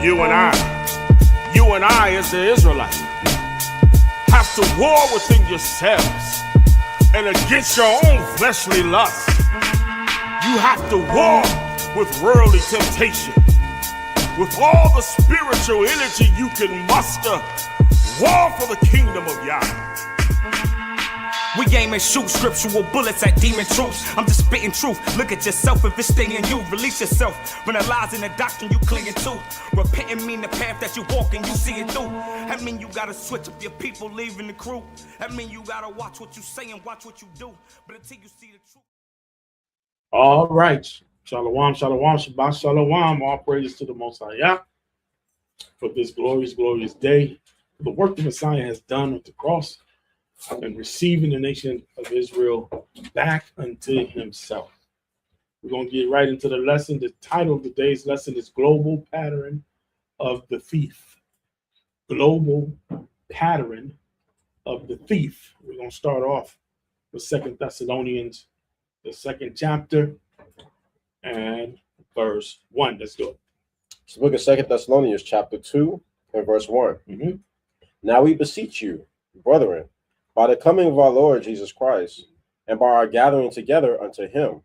You and I as the Israelites, have to war within yourselves and against your own fleshly lusts. You have to war with worldly temptation, with all the spiritual energy you can muster. War for the kingdom of Yah. We aim and shoot scriptural bullets at demon troops. I'm just spitting truth. Look at yourself if it's staying you. Release yourself from the lies and the doctrine you clinging to. Repenting mean the path that you walk and you see it through. That mean you gotta switch up your people leaving the crew. That mean you gotta watch what you say and watch what you do. But until you see the truth. All right. Shalom, shalom, Shabbat shalom. All praises to the Most High Yah for this glorious, glorious day. The work the Messiah has done at the cross and receiving the nation of Israel back unto himself. We're going to get right into the lesson. The title of today's lesson is Global Pattern of the Thief. Global Pattern of the Thief. We're going to start off with 2 Thessalonians, the 2nd chapter, and verse 1. Let's do it. It's the book of 2 Thessalonians, chapter 2, and verse 1. Now we beseech you, brethren, by the coming of our Lord Jesus Christ, and by our gathering together unto him,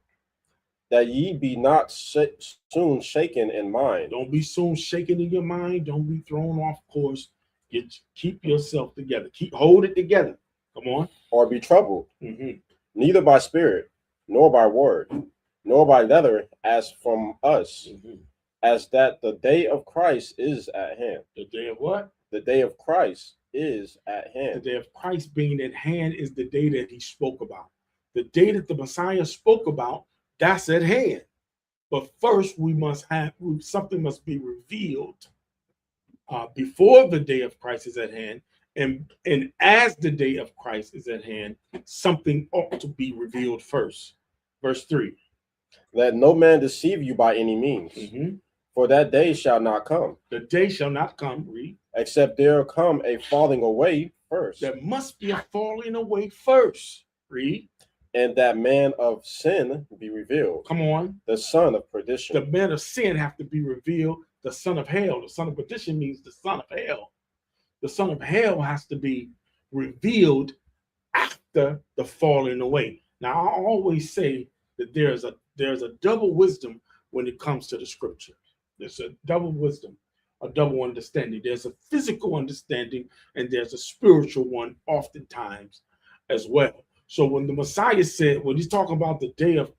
that ye be not soon shaken in mind. Don't be soon shaken in your mind. Don't be thrown off course. Keep yourself together. Hold it together. Come on. Or be troubled, neither by spirit, nor by word, nor by letter, as from us, as that the day of Christ is at hand. The day of what? The day of Christ is at hand. The day of Christ being at hand is the day that he spoke about. The day that the Messiah spoke about, that's at hand. But first, something must be revealed before the day of Christ is at hand. And as the day of Christ is at hand, something ought to be revealed first. Verse 3. Let no man deceive you by any means, for that day shall not come. The day shall not come, read. Except there come a falling away first. There must be a falling away first, read. And that man of sin be revealed. Come on. The son of perdition. The man of sin have to be revealed. The son of hell. The son of perdition means the son of hell. The son of hell has to be revealed after the falling away. Now, I always say that there's a double wisdom when it comes to the scripture. There's a double wisdom, a double understanding. There's a physical understanding and there's a spiritual one oftentimes as well. So when the Messiah said, when he's talking about the day of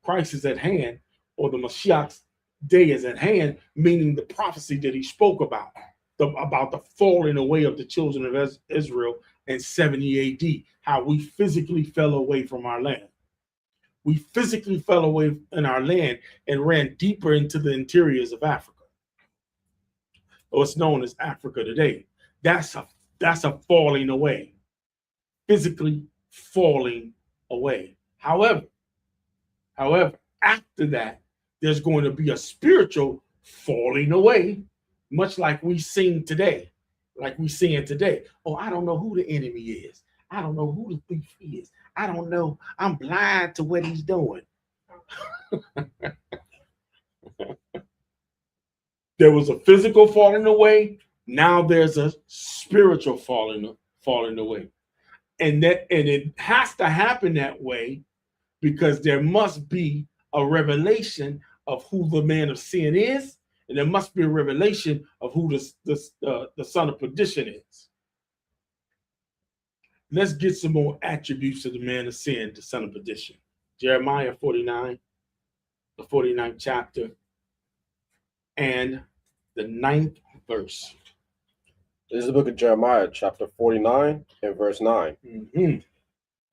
Christ is at hand, or the Mashiach's day is at hand, meaning the prophecy that he spoke about the falling away of the children of Israel in 70 AD, how we physically fell away from our land. We physically fell away in our land and ran deeper into the interiors of Africa. What's known as Africa today. That's a falling away. Physically falling away. However, after that, there's going to be a spiritual falling away, much like we sing today. Oh, I don't know who the enemy is. I don't know who the thief is. I don't know. I'm blind to what he's doing. There was a physical falling away. Now there's a spiritual falling away. And it has to happen that way because there must be a revelation of who the man of sin is, and there must be a revelation of who the son of perdition is. Let's get some more attributes of the man of sin, the son of perdition. Jeremiah 49, the 49th chapter, and the 9th verse. This is the book of Jeremiah, chapter 49, and verse 9.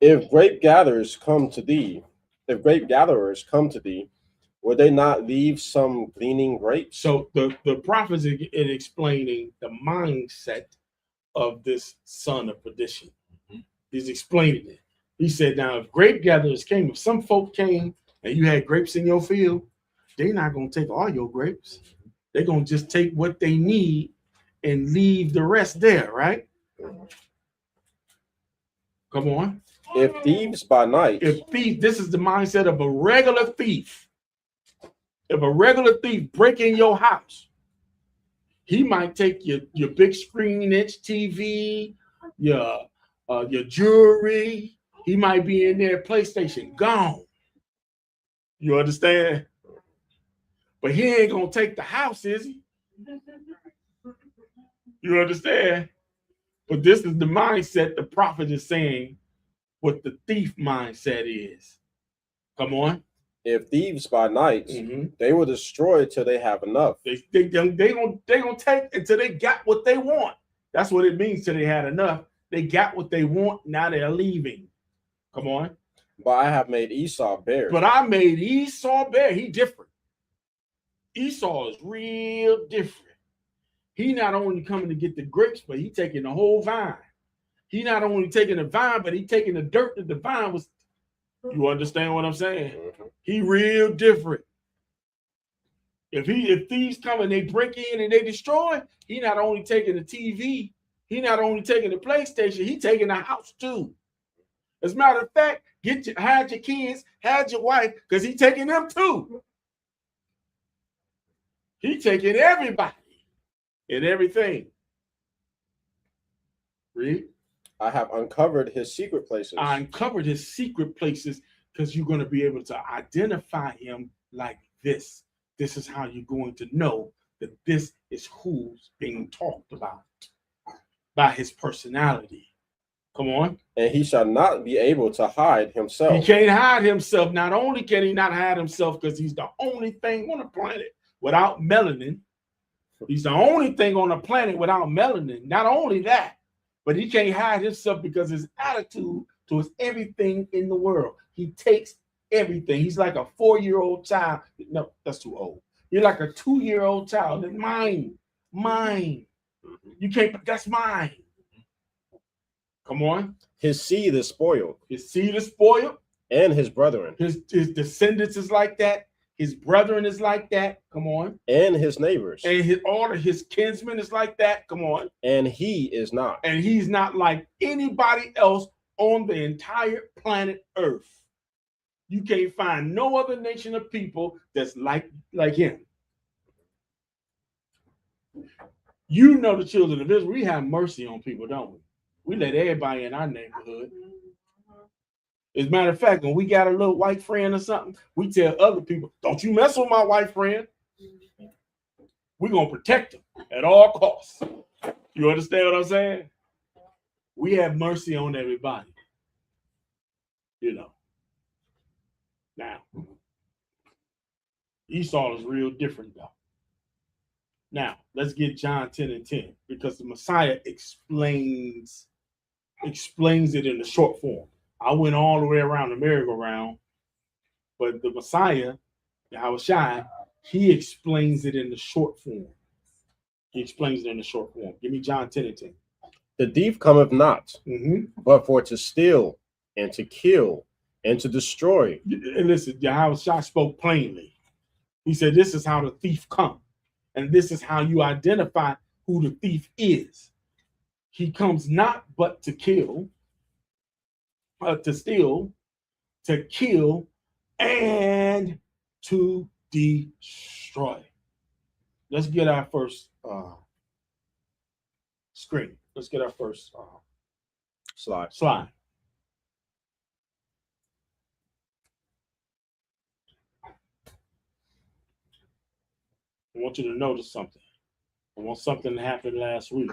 If grape gatherers come to thee, would they not leave some gleaning grapes? So the prophet is explaining the mindset of this son of perdition. He's explaining it. He said, now, if grape gatherers came, if some folk came and you had grapes in your field, they're not going to take all your grapes. They're going to just take what they need and leave the rest there, right? Come on. If thieves by night. This is the mindset of a regular thief. If a regular thief break in your house He might take your big screen inch TV, your jewelry. He might be in there, PlayStation gone. You understand? But he ain't gonna take the house, is he? You understand? But this is the mindset the prophet is saying what the thief mindset is. Come on. If thieves by night, they will destroy till they have enough. They gonna take until they got what they want. That's what it means till they had enough. They got what they want, now they're leaving. Come on. But I have made Esau bare. But I made Esau bare. He different. Esau is real different. He not only coming to get the grapes, but he taking the whole vine. He not only taking the vine, but he taking the dirt that the vine was. You understand what I'm saying? He real different. If thieves come and they break in and they destroy, he not only taking the TV, he not only taking the PlayStation, he taking the house too. As a matter of fact, hide your kids, hide your wife, because he taking them too. He taking everybody and everything. Read. I have uncovered his secret places. I uncovered his secret places because you're going to be able to identify him like this. This is how you're going to know that this is who's being talked about by his personality. Come on. And he shall not be able to hide himself. He can't hide himself. Not only can he not hide himself because he's the only thing on the planet without melanin. He's the only thing on the planet without melanin. Not only that, but he can't hide himself because his attitude towards everything in the world. He takes everything. He's like a 4-year-old child. No, that's too old. You're like a 2-year-old child. That's mine. You can't, that's mine. Come on. His seed is spoiled. His seed is spoiled. And his brethren. His descendants is like that. His brethren is like that. Come on. And his neighbors. And all of his kinsmen is like that. Come on. And he is not. And he's not like anybody else on the entire planet Earth. You can't find no other nation of people that's like him. You know, the children of Israel, we have mercy on people, don't we? We let everybody in our neighborhood. As a matter of fact, when we got a little white friend or something, we tell other people, don't you mess with my white friend. We're going to protect them at all costs. You understand what I'm saying? We have mercy on everybody. You know. Now, Esau is real different, though. Now, let's get John 10:10, because the Messiah explains it in the short form. I went all the way around the merry-go-round, but the Messiah, Yahushua, he explains it in the short form. Give me John 10:10. The thief cometh not, but for to steal and to kill and to destroy. And listen, Yahushua spoke plainly. He said, this is how the thief comes. And this is how you identify who the thief is. He comes not but to kill, to steal, to kill, and to destroy. Let's get our first screen. Let's get our first slide. I want you to notice something. I want something that happened last week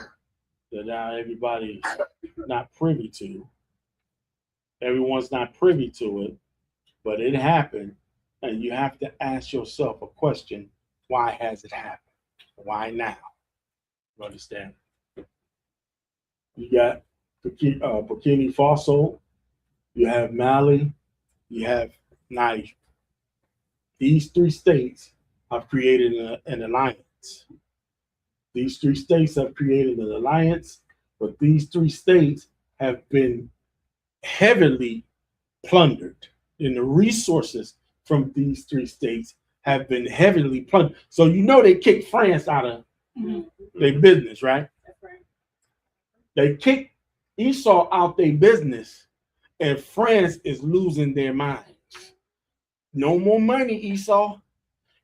that now everybody's not privy to. Everyone's not privy to it, but it happened, and you have to ask yourself a question: why has it happened? Why now? You understand? You got Burkina Faso, you have Mali, you have Niger. These three states have created an alliance. These three states have created an alliance, but these three states have been heavily plundered, and the resources from these three states have been heavily plundered. So you know they kicked France out of their business, right? That's right. They kicked Esau out their business, and France is losing their minds. No more money, Esau.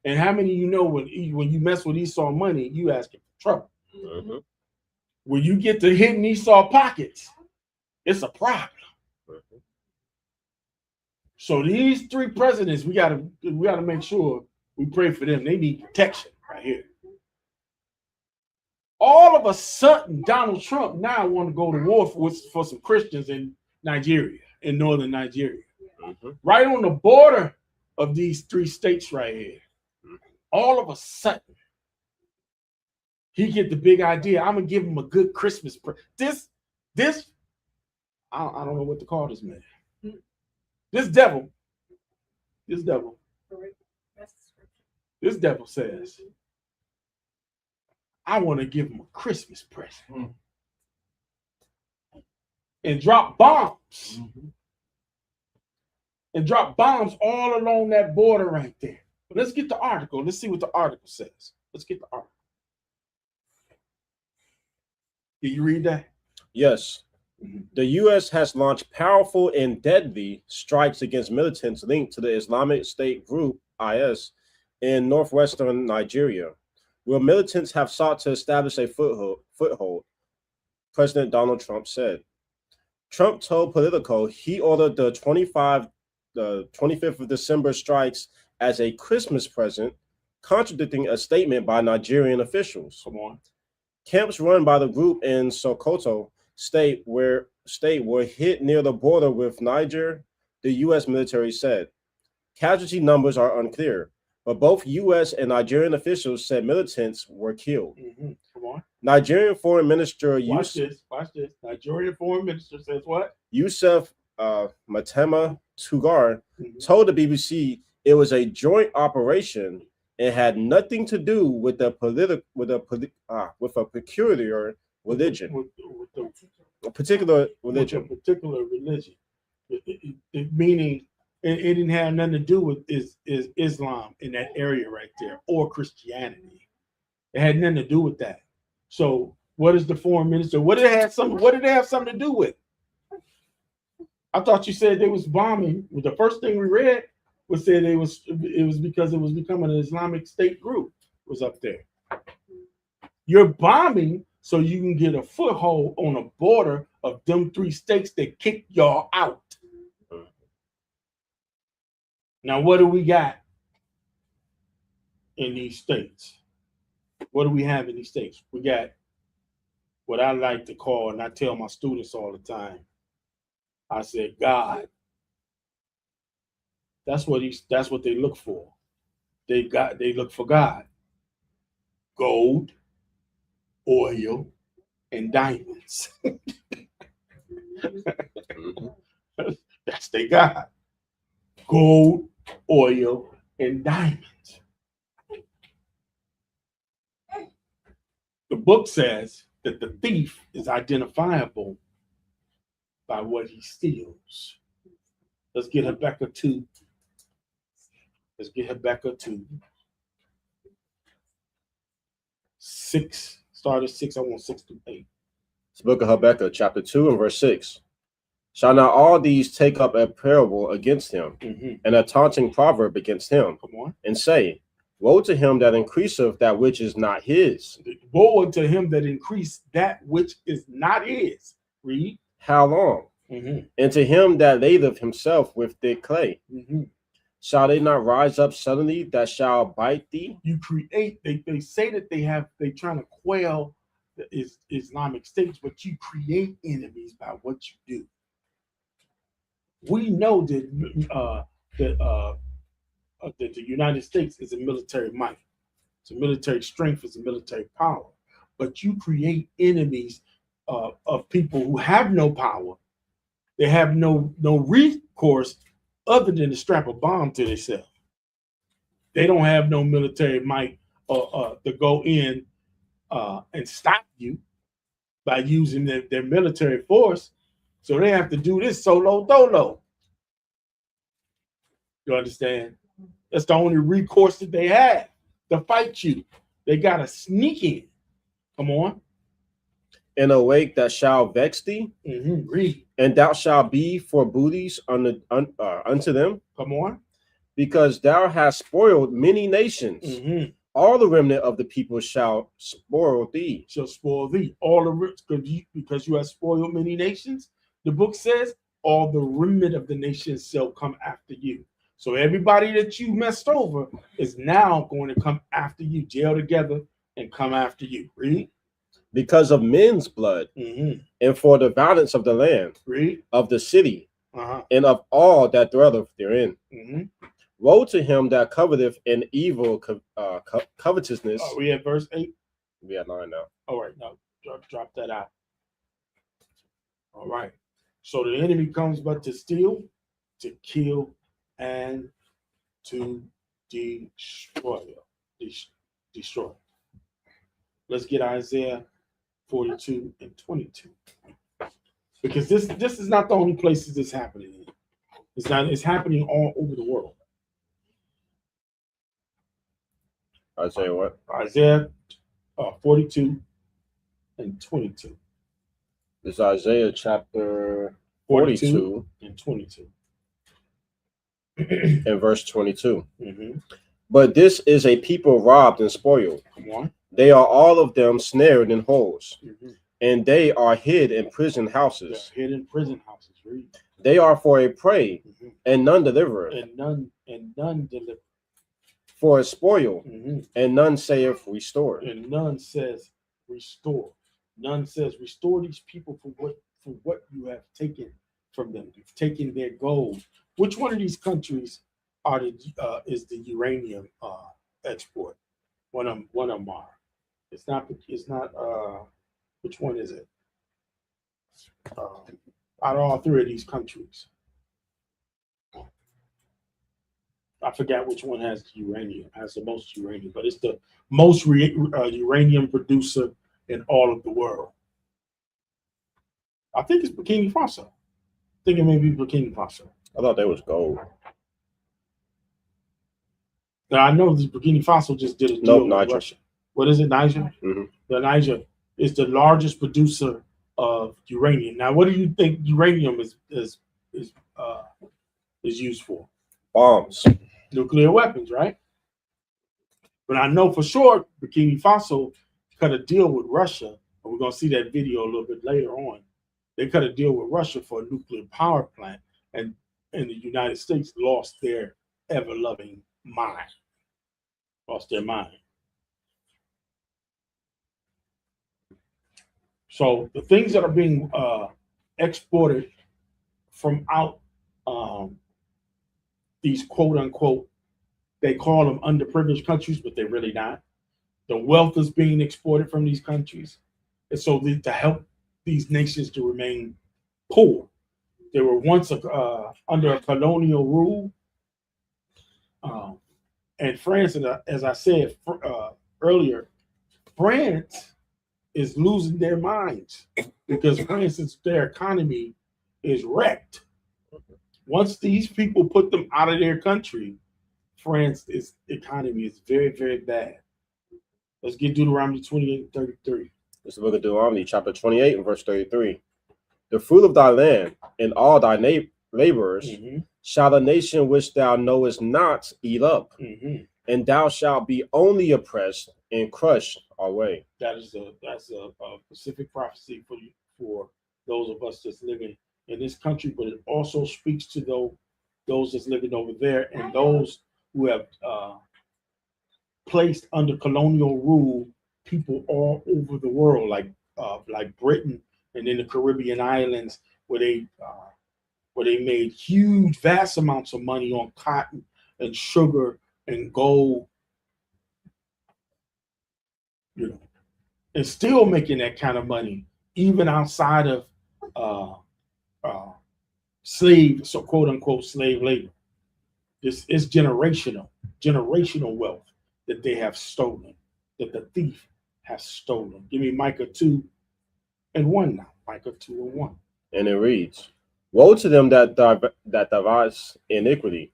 And how many of you know when you mess with Esau money, you asking for trouble. Mhm. When you get to hitting Esau pockets, it's a problem. Mhm. So these three presidents, we gotta make sure we pray for them. They need protection right here. All of a sudden, Donald Trump now want to go to war for some Christians in Nigeria, in northern Nigeria, Mhm. right on the border of these three states right here. All of a sudden, he get the big idea. I'm gonna give him a good Christmas present. This, I don't know what to call this man. This devil says, I want to give him a Christmas present and drop bombs. And drop bombs all along that border right there. But let's get the article. Let's see what the article says. Let's get the article. Did you read that? Yes. The U.S. has launched powerful and deadly strikes against militants linked to the Islamic State group, IS, in northwestern Nigeria, where militants have sought to establish a foothold, President Donald Trump said. Trump told Politico he ordered the 25th of December strikes as a Christmas present, contradicting a statement by Nigerian officials. Come on. Camps run by the group in Sokoto state were hit near the border with Niger, the U.S. military said. Casualty numbers are unclear, but both U.S. and Nigerian officials said militants were killed. Come on. Nigerian Foreign Minister Watch this. Nigerian Foreign Minister says what? Yusuf Matema Tugar told the BBC it was a joint operation and had nothing to do with a peculiar religion. A particular religion. Meaning it didn't have nothing to do with is Islam in that area right there or Christianity. It had nothing to do with that. So what is the foreign minister? What did it have something to do with? I thought you said they was bombing. The first thing we read was said it was because it was becoming an Islamic State group was up there. You're bombing so you can get a foothold on a border of them three states that kicked y'all out. Now, what do we got in these states? What do we have in these states? We got what I like to call, and I tell my students all the time, I said, God. That's what they look for. They look for God. Gold, oil, and diamonds. That's their God. Gold, oil, and diamonds. The book says that the thief is identifiable by what he steals. Let's get Habakkuk 2. Let's get Habakkuk 2. 6. Start at 6. I want 6 through 8. It's the book of Habakkuk, chapter 2 and verse 6. Shall not all these take up a parable against him, and a taunting proverb against him, and say, woe to him that increaseth that which is not his. Woe unto him that increase that which is not his. Read. How long? And to him that ladeth himself with thick clay. Shall they not rise up suddenly that shall bite thee? You create, they say that they trying to quail the Islamic States, but you create enemies by what you do. We know that the United States is a military might. It's a military strength, it's a military power. But you create enemies of people who have no power. They have no recourse other than to strap a bomb to themselves. They don't have no military might to go in and stop you by using their military force. So they have to do this solo dolo. You understand? That's the only recourse that they have to fight you. They got to sneak in. Come on. In a wake that shall vex thee, Read. And thou shalt be for booties unto them. Come on. Because thou hast spoiled many nations, all the remnant of the people shall spoil thee. Shall spoil thee. All the rich, because you have spoiled many nations. The book says, all the remnant of the nations shall come after you. So everybody that you messed over is now going to come after you, jail together, and come after you. Read. Because of men's blood, and for the violence of the land, of the city, and of all that dwelleth therein. Woe to him that coveteth in evil covetousness. Oh, we at verse 8? We at 9 now. All right, now drop that out. All right. So the enemy comes but to steal, to kill, and to destroy. Destroy. Let's get Isaiah 42 and 22. Because this is not the only places it's happening in. It's happening all over the world. Isaiah what? Isaiah 42 and 22. It's Isaiah chapter 42 and 22. And verse 22. But this is a people robbed and spoiled. Come on. They are all of them snared in holes, and they are hid in prison houses. They're hid in prison houses. Read. They are for a prey, and none delivereth. And none deliver. For a spoil, and none saith restore. And none says restore. None says restore these people for what you have taken from them. You've taken their gold. Which one of these countries is the uranium export? One of them are. It's not. Which one is it? Out of all three of these countries, I forgot which one has the most uranium, but it's the most uranium producer in all of the world. I think it's Burkina Faso. I think it may be Burkina Faso. I thought that was gold. Now I know this Burkina Faso just did a deal with Russia. What is it, Niger? The Niger is the largest producer of uranium. Now, what do you think uranium is used for? Bombs. Nuclear weapons, right? But I know for sure Burkina Faso cut a deal with Russia, and we're going to see that video a little bit later on. They cut a deal with Russia for a nuclear power plant, and the United States lost their ever-loving mind. Lost their mind. So the things that are being exported from out these quote-unquote, they call them underprivileged countries, but they're really not. The wealth is being exported from these countries. And so to help these nations to remain poor. They were once under a colonial rule. And France, as I said earlier, France is losing their minds because, for instance, their economy is wrecked. Once these people put them out of their country, France's economy is very, very bad. Let's get Deuteronomy 28 and 33. Let's look at Deuteronomy chapter 28 and verse 33. The fruit of thy land and all thy laborers shall the nation which thou knowest not eat up, and thou shalt be only oppressed and crushed away. That's a specific prophecy for those of us that's living in this country, but it also speaks to those that's living over there and those who have placed under colonial rule people all over the world, like Britain and in the Caribbean islands, where they made huge, vast amounts of money on cotton and sugar and gold, and still making that kind of money, even outside of so quote unquote slave labor. This is generational wealth that they have stolen, that the thief has stolen. Give me Micah 2 and 1 now. Micah 2 and 1. And it reads, woe to them that devise iniquity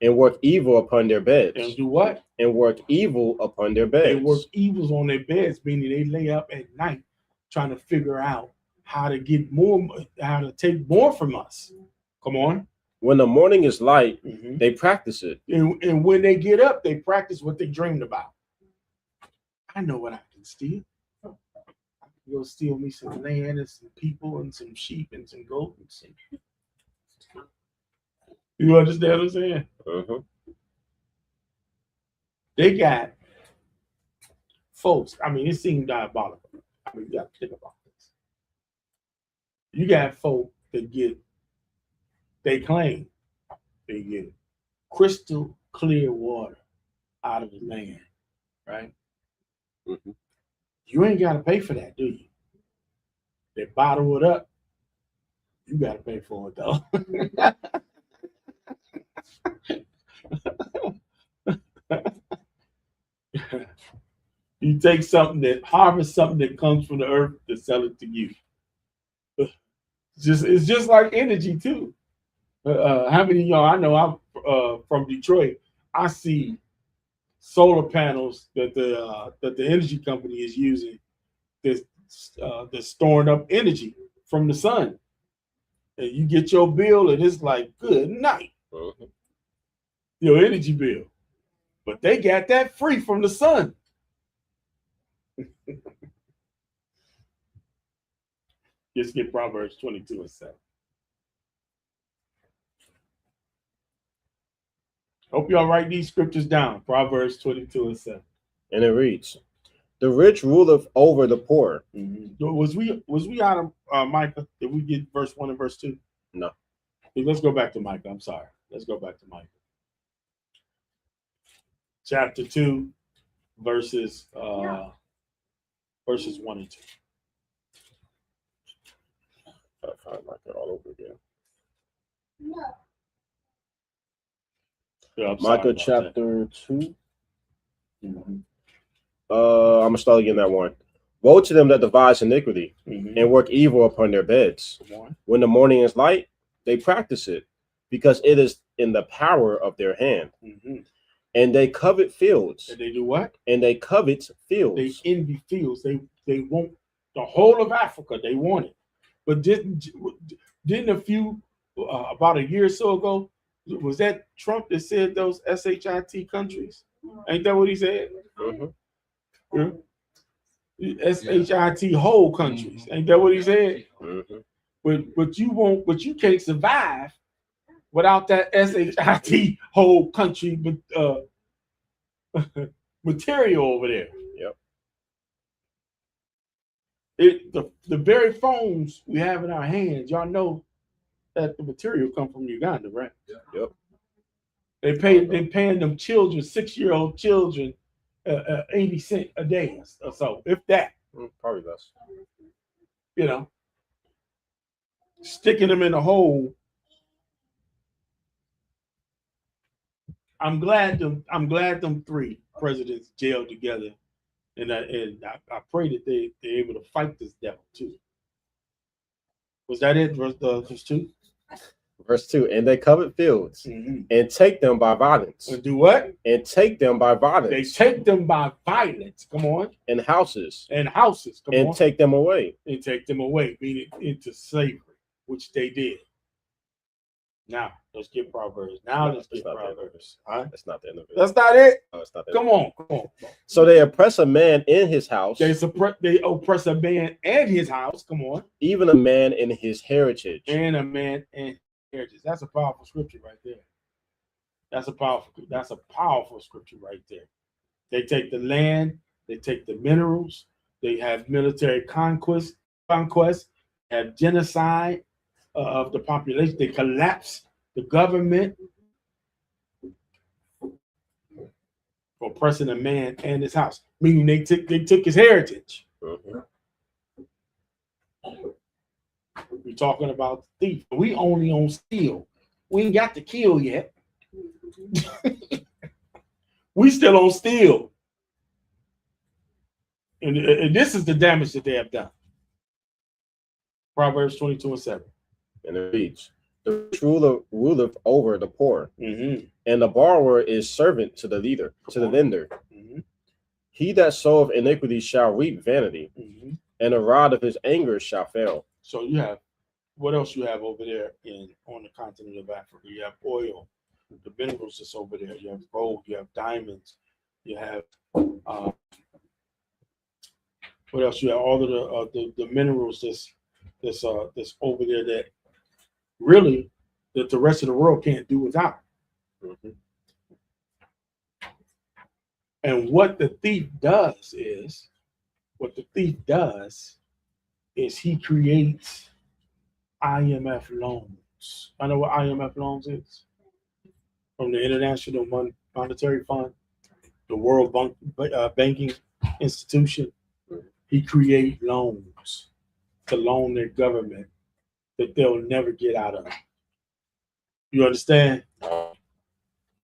and work evil upon their beds. And do what? And work evil upon their beds. They work evils on their beds, meaning they lay up at night trying to figure out how to get more, how to take more from us. Come on. When the morning is light, they practice it. And when they get up, they practice what they dreamed about. I know what I can steal. I can go steal me some land and some people and some sheep and some goats. And some... You understand what I'm saying? Uh-huh. They got folks. I mean, it seemed diabolical. I mean, you got to think about this. You got folk that they claim they get crystal clear water out of the land, right? Mm-hmm. You ain't got to pay for that, do you? They bottle it up. You got to pay for it, though. You take something harvest something that comes from the earth to sell it to you. It's just like energy too. How many of y'all? I know I'm from Detroit. I see solar panels that the energy company is using. That's storing up energy from the sun, and you get your bill, and it's like good night, your energy bill. But they got that free from the sun. Just get Proverbs 22:7. Hope y'all write these scriptures down. Proverbs 22:7. And it reads, "The rich ruleth over the poor." Mm-hmm. Was we out of Micah? Did we get verse 1 and verse 2? No. Let's go back to Micah. I'm sorry. Let's go back to Micah. Chapter 2, verses 1 and 2. I find Micah all over again. No. Yeah, Micah chapter 2. Mm-hmm. I'm gonna start again that one. Woe to them that devise iniquity and work evil upon their beds. When the morning is light, they practice it, because it is in the power of their hand. And they covet fields. And they do what? And they covet fields. They envy fields. They want the whole of Africa. They want it. But didn't a few about a year or so ago, was that Trump that said those SHIT countries? Ain't that what he said? Yeah. SHIT whole countries. Ain't that what he said? But you can't survive without that SHIT whole country material over there. Yep. The very phones we have in our hands, y'all know that the material come from Uganda, right? Yep. They're paying them children, 6-year-old children, 80 cents a day or so, if that. Probably less. You know, sticking them in a hole. I'm glad them 3 presidents jailed together, and I pray that they're able to fight this devil too. Was that it? Verse 2? Verse 2, and they covet fields and take them by violence. And do what? And take them by violence. They take them by violence. Come on. And houses. And houses. Come on. And take them away. And take them away, meaning into slavery, which they did. Now, let's get Proverbs. Let's get Proverbs. That's not the end of it. That's not it? No, it's not the Come on. So they oppress a man in his house. They oppress a man and his house. Come on. Even a man in his heritage. And a man in heritage. That's a powerful scripture right there. That's a powerful scripture right there. They take the land. They take the minerals. They have military conquest, have genocide of the population. They collapse the government for oppressing a man and his house, meaning they took his heritage. We're talking about the thief. We only on steal. We ain't got to kill yet. We still on steal. And this is the damage that they have done. Proverbs 22:7. And it reads, the rich ruler ruleth over the poor, and the borrower is servant to the leader, to the lender. He that soweth iniquity shall reap vanity, and the rod of his anger shall fail. So you have, what else you have over there on the continent of Africa? You have oil, the minerals that's over there. You have gold, you have diamonds, you have What else? You have all of the minerals that's over there that really that the rest of the world can't do without. Mhm. And what the thief does is he creates IMF loans. I know what IMF loans is from the International Monetary Fund, the World Banking Institution. He creates loans to loan their government that they'll never get out of. You understand?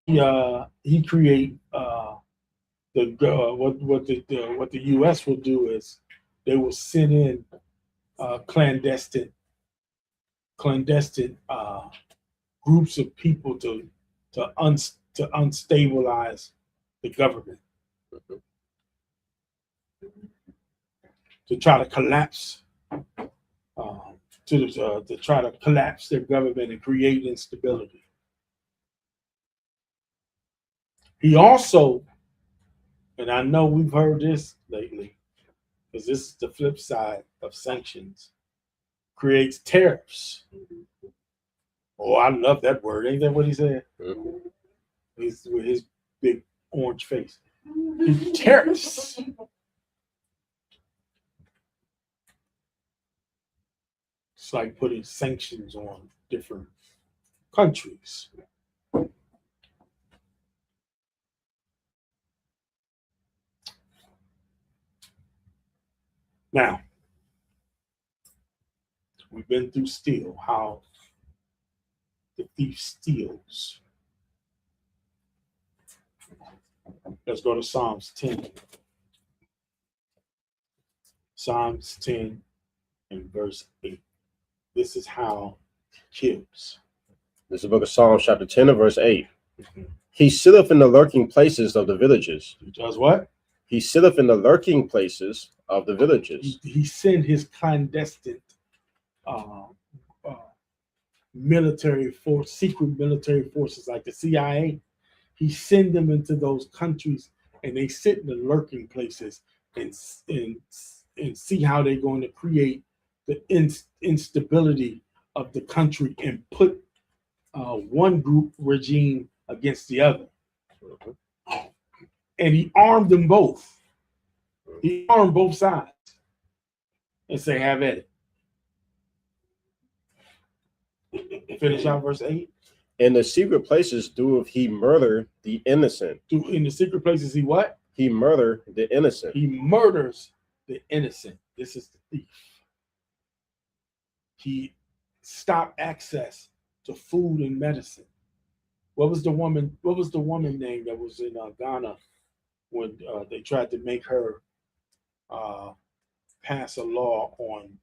He create what the U.S. will do is they will send in clandestine groups of people to unstabilize the government, to try to collapse to try to collapse their government and create instability. He also, and I know we've heard this lately, because this is the flip side of sanctions, creates tariffs. Oh, I love that word. Ain't that what he said? Mhm. He's with his big orange face. Tariffs. It's like putting sanctions on different countries. Now, we've been through steal, how the thief steals. Let's go to Psalms 10. Psalms 10 and verse 8. This is how he kills. This is the book of Psalms, chapter 10 and verse 8. He sitteth in the lurking places of the villages. He does what? He sitteth in the lurking places of the villages. He sent his clandestine military force, secret military forces like the CIA. He send them into those countries, and they sit in the lurking places and see how they're going to create the instability of the country and put one group regime against the other. And he armed them both. He armed both sides and say, have at it. Finish out verse 8. In the secret places doeth he murder the innocent. In the secret places, he what? He murder the innocent. He murders the innocent. This is the thief. He stopped access to food and medicine. What was the woman name that was in Ghana when they tried to make her pass a law on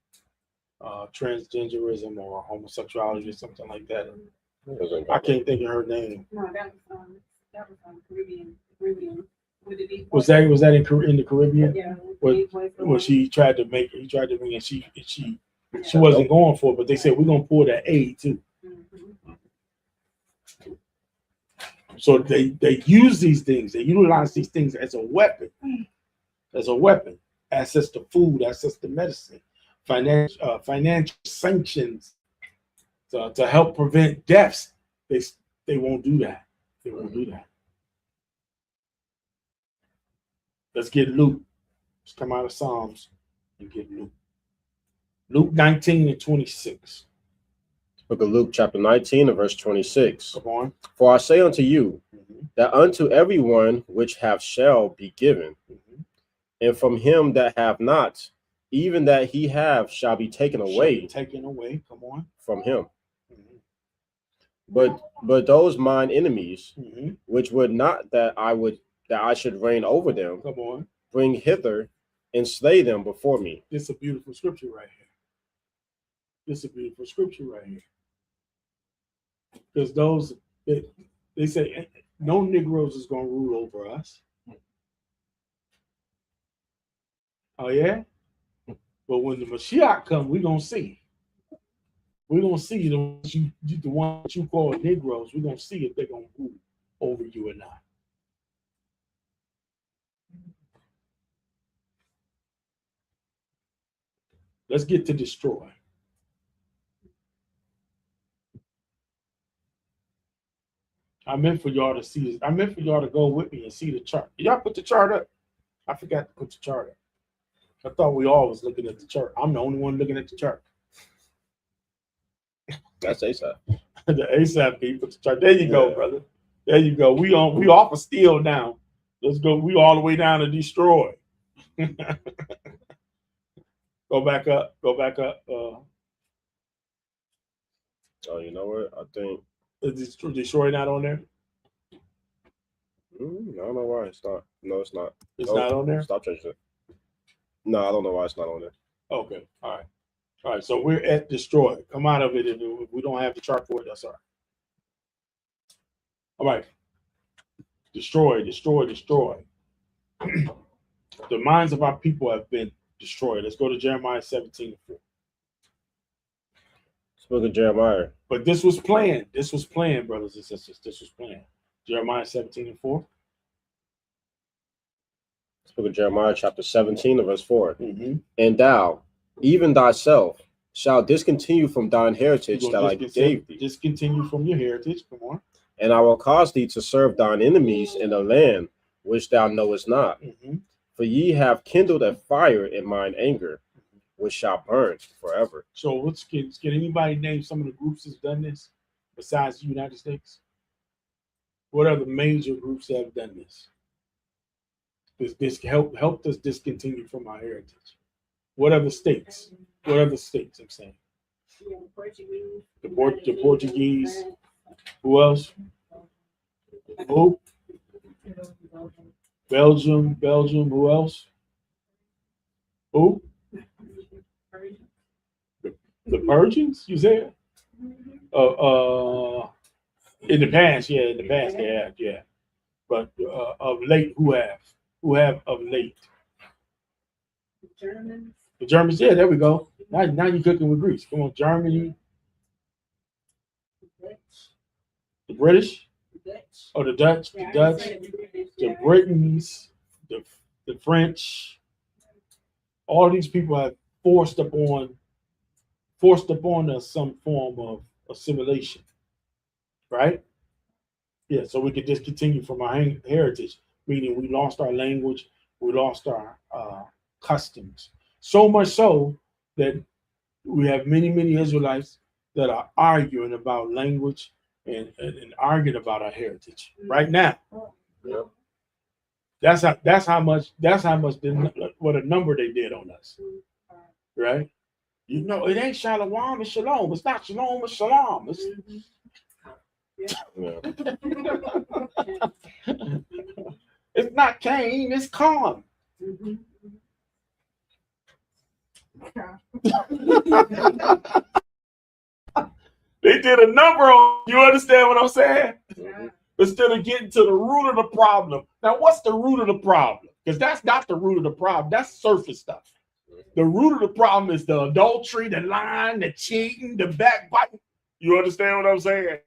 transgenderism or homosexuality or something like that? I can't think of her name. No, that was Caribbean. Would it be? Was that in the Caribbean? Yeah. Where he tried to make it, and she wasn't going for it, but they said we're gonna pull that aid too. Mm-hmm. So they use these things, they utilize these things as a weapon, access to food, access to medicine, financial sanctions to help prevent deaths. They won't do that. They won't do that. Let's get Luke. Let's come out of Psalms and get Luke. Luke 19 and 26. Book of Luke, chapter 19 and verse 26. Come on. For I say unto you, that unto everyone which hath shall be given, and from him that hath not, even that he have shall be taken away. Come on. From him. But those mine enemies, which would not that I should reign over them, come on, bring hither and slay them before me. This is a beautiful scripture right here. Because those they say no Negroes is going to rule over us. Oh yeah, but when the Mashiach comes, we're gonna see. We're gonna see the ones you call Negroes. We're gonna see if they're gonna rule over you or not. . Let's get to destroy. I meant for y'all to see. I meant for y'all to go with me and see the chart. Y'all put the chart up. I forgot to put the chart up. I thought we all was looking at the chart. I'm the only one looking at the chart. That's ASAP. The ASAP people put the chart. There you go, Yeah. brother. There you go. We off of steel now. Let's go. We all the way down to destroy. Go back up. Go back up. Oh, you know what? I think Is destroy not on there? I don't know why it's not. No, it's not. It's not on there. Stop changing it. No, I don't know why it's not on there. Okay. All right. All right. So we're at destroy. Come out of it. If we don't have the chart for it, that's all right. All right. Destroy, destroy, destroy. The minds of our people have been destroyed. Let's go to Jeremiah 17:4. Book of Jeremiah. But this was planned. This was planned, brothers and sisters. This was planned. Jeremiah 17:4. Book of Jeremiah, chapter 17, and verse 4. Mm-hmm. And thou, even thyself, shalt discontinue from thine heritage that I gave thee. Discontinue from your heritage. Come on. And I will cause thee to serve thine enemies in a land which thou knowest not. Mm-hmm. For ye have kindled a fire in mine anger, which shall burn forever. So can anybody name some of the groups that's done this besides the United States? What are the major groups that have done this? This helped us discontinue from our heritage. What other states? What other states? I'm saying. Yeah, Portuguese. The Portuguese. Who else? Who? Belgium. Who else? Who? The Persians? You said? In the past, yeah. But of late, who have of late? Germans. The Germans, yeah, there we go. Now you're cooking with grease. Come on, Germany. The British. Oh, the Dutch. The Dutch. The Britons. The French. All these people have forced upon us some form of assimilation. Right? Yeah, so we could discontinue from our heritage, meaning we lost our language, we lost our customs. So much so that we have many Israelites that are arguing about language and arguing about our heritage right now. Yep. That's how much what a number they did on us. Right? You know, it ain't shalom, it's shalom. It's not shalom, it's shalom. It's, Yeah. it's not Cain, it's Khan. They did a number on you. Understand what I'm saying? Instead of getting to the root of the problem. Now, what's the root of the problem? Because that's not the root of the problem. That's surface stuff. The root of the problem is the adultery, the lying, the cheating, the backbiting. You understand what I'm saying?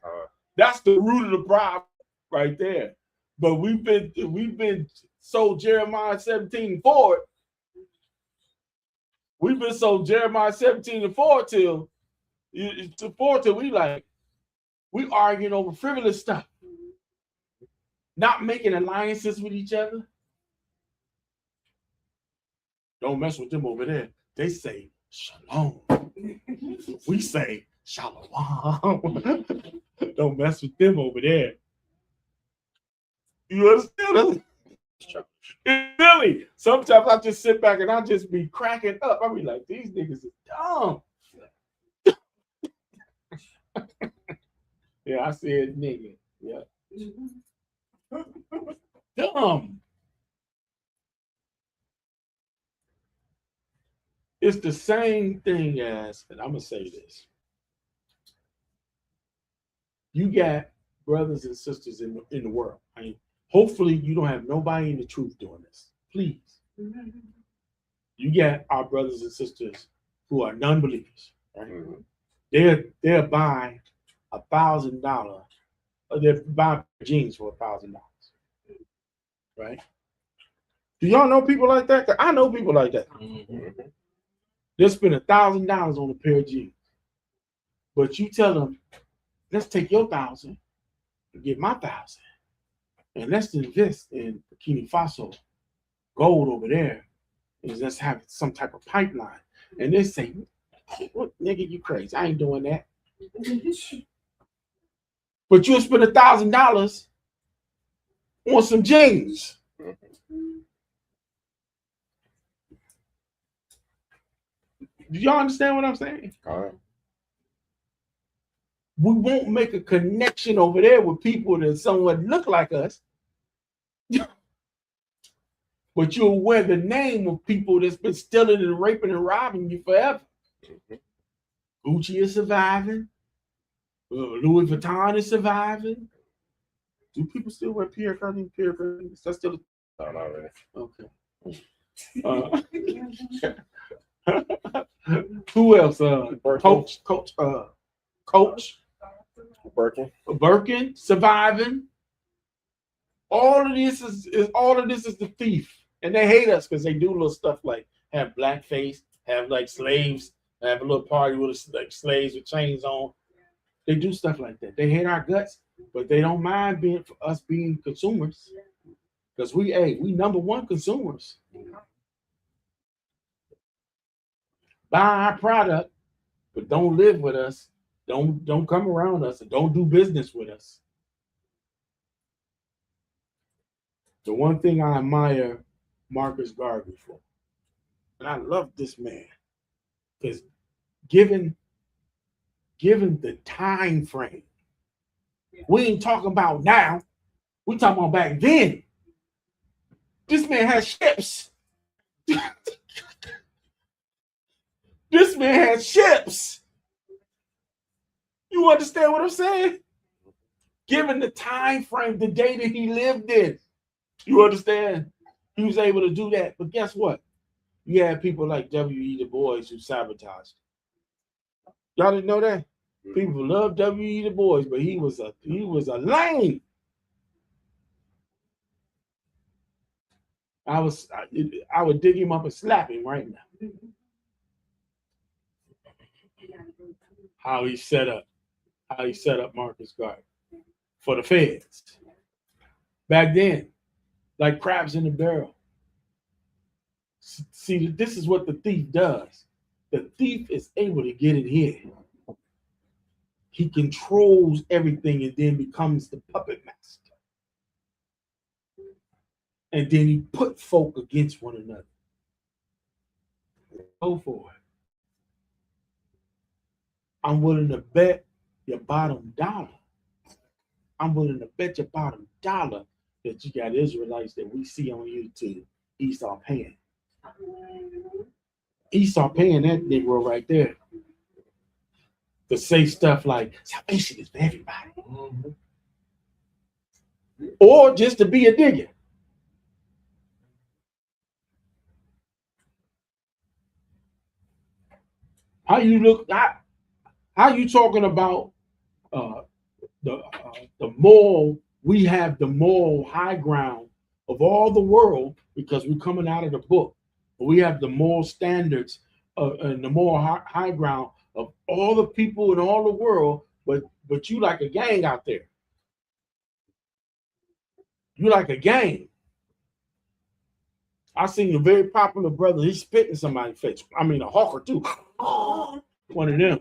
That's the root of the problem right there. But we've been sold Jeremiah 17:4. We've been sold Jeremiah 17:4 till we arguing over frivolous stuff, not making alliances with each other. Don't mess with them over there. They say shalom. We say shalom. Don't mess with them over there. You understand? Really, sometimes I just sit back and I just be cracking up. I be like, these niggas are dumb. Yeah, I said nigga. Yeah. Dumb. It's the same thing as, and I'm gonna say this. You got brothers and sisters in the world. I mean, hopefully you don't have nobody in the truth doing this. Please. You got our brothers and sisters who are non-believers, right? They're buying $1,000. They're buying jeans for $1,000, right? Do y'all know people like that? 'Cause I know people like that. They'll spend $1,000 on a pair of jeans. But you tell them, let's take your 1,000 and get my 1,000. And let's invest in Burkina Faso, gold over there, and let's have some type of pipeline. And they say, what, nigga, you crazy. I ain't doing that. But you'll spend $1,000 on some jeans. Do y'all understand what I'm saying? All right. We won't make a connection over there with people that somewhat look like us. But you'll wear the name of people that's been stealing and raping and robbing you forever. Gucci is surviving. Louis Vuitton is surviving. Do people still wear Pierre Cardin? Pierre Cardin? Is that still? No, not Okay. Who else? Coach. Birkin, surviving. All of this is the thief, and they hate us because they do little stuff like have blackface, have like slaves, have a little party with like slaves with chains on. They do stuff like that. They hate our guts, but they don't mind us being consumers because we number one consumers. Buy our product, but don't live with us. Don't come around us and don't do business with us. The one thing I admire Marcus Garvey for, and I love this man, because given the time frame, we ain't talking about now, we talking about back then. This man has ships. This man has ships. You understand what I'm saying? Given the time frame, the day that he lived in, you understand? He was able to do that. But guess what? You had people like W.E. Du Bois who sabotaged. Y'all didn't know that? People love W.E. Du Bois, but he was a lame. I would dig him up and slap him right now. How he set up Marcus Garvey for the feds. Back then, like crabs in the barrel. See, this is what the thief does. The thief is able to get in here. He controls everything and then becomes the puppet master. And then he put folk against one another. Go for it. I'm willing to bet your bottom dollar. I'm willing to bet your bottom dollar that you got Israelites that we see on YouTube, Esau paying. Esau paying that Negro right there to say stuff like salvation is for everybody. Or just to be a digger. How you talking about the moral? We have the moral high ground of all the world because we're coming out of the book. We have the moral standards and the moral high ground of all the people in all the world, but you like a gang out there. You like a gang. I seen a very popular brother. He's spitting somebody's face. I mean, a hawker too. One of them.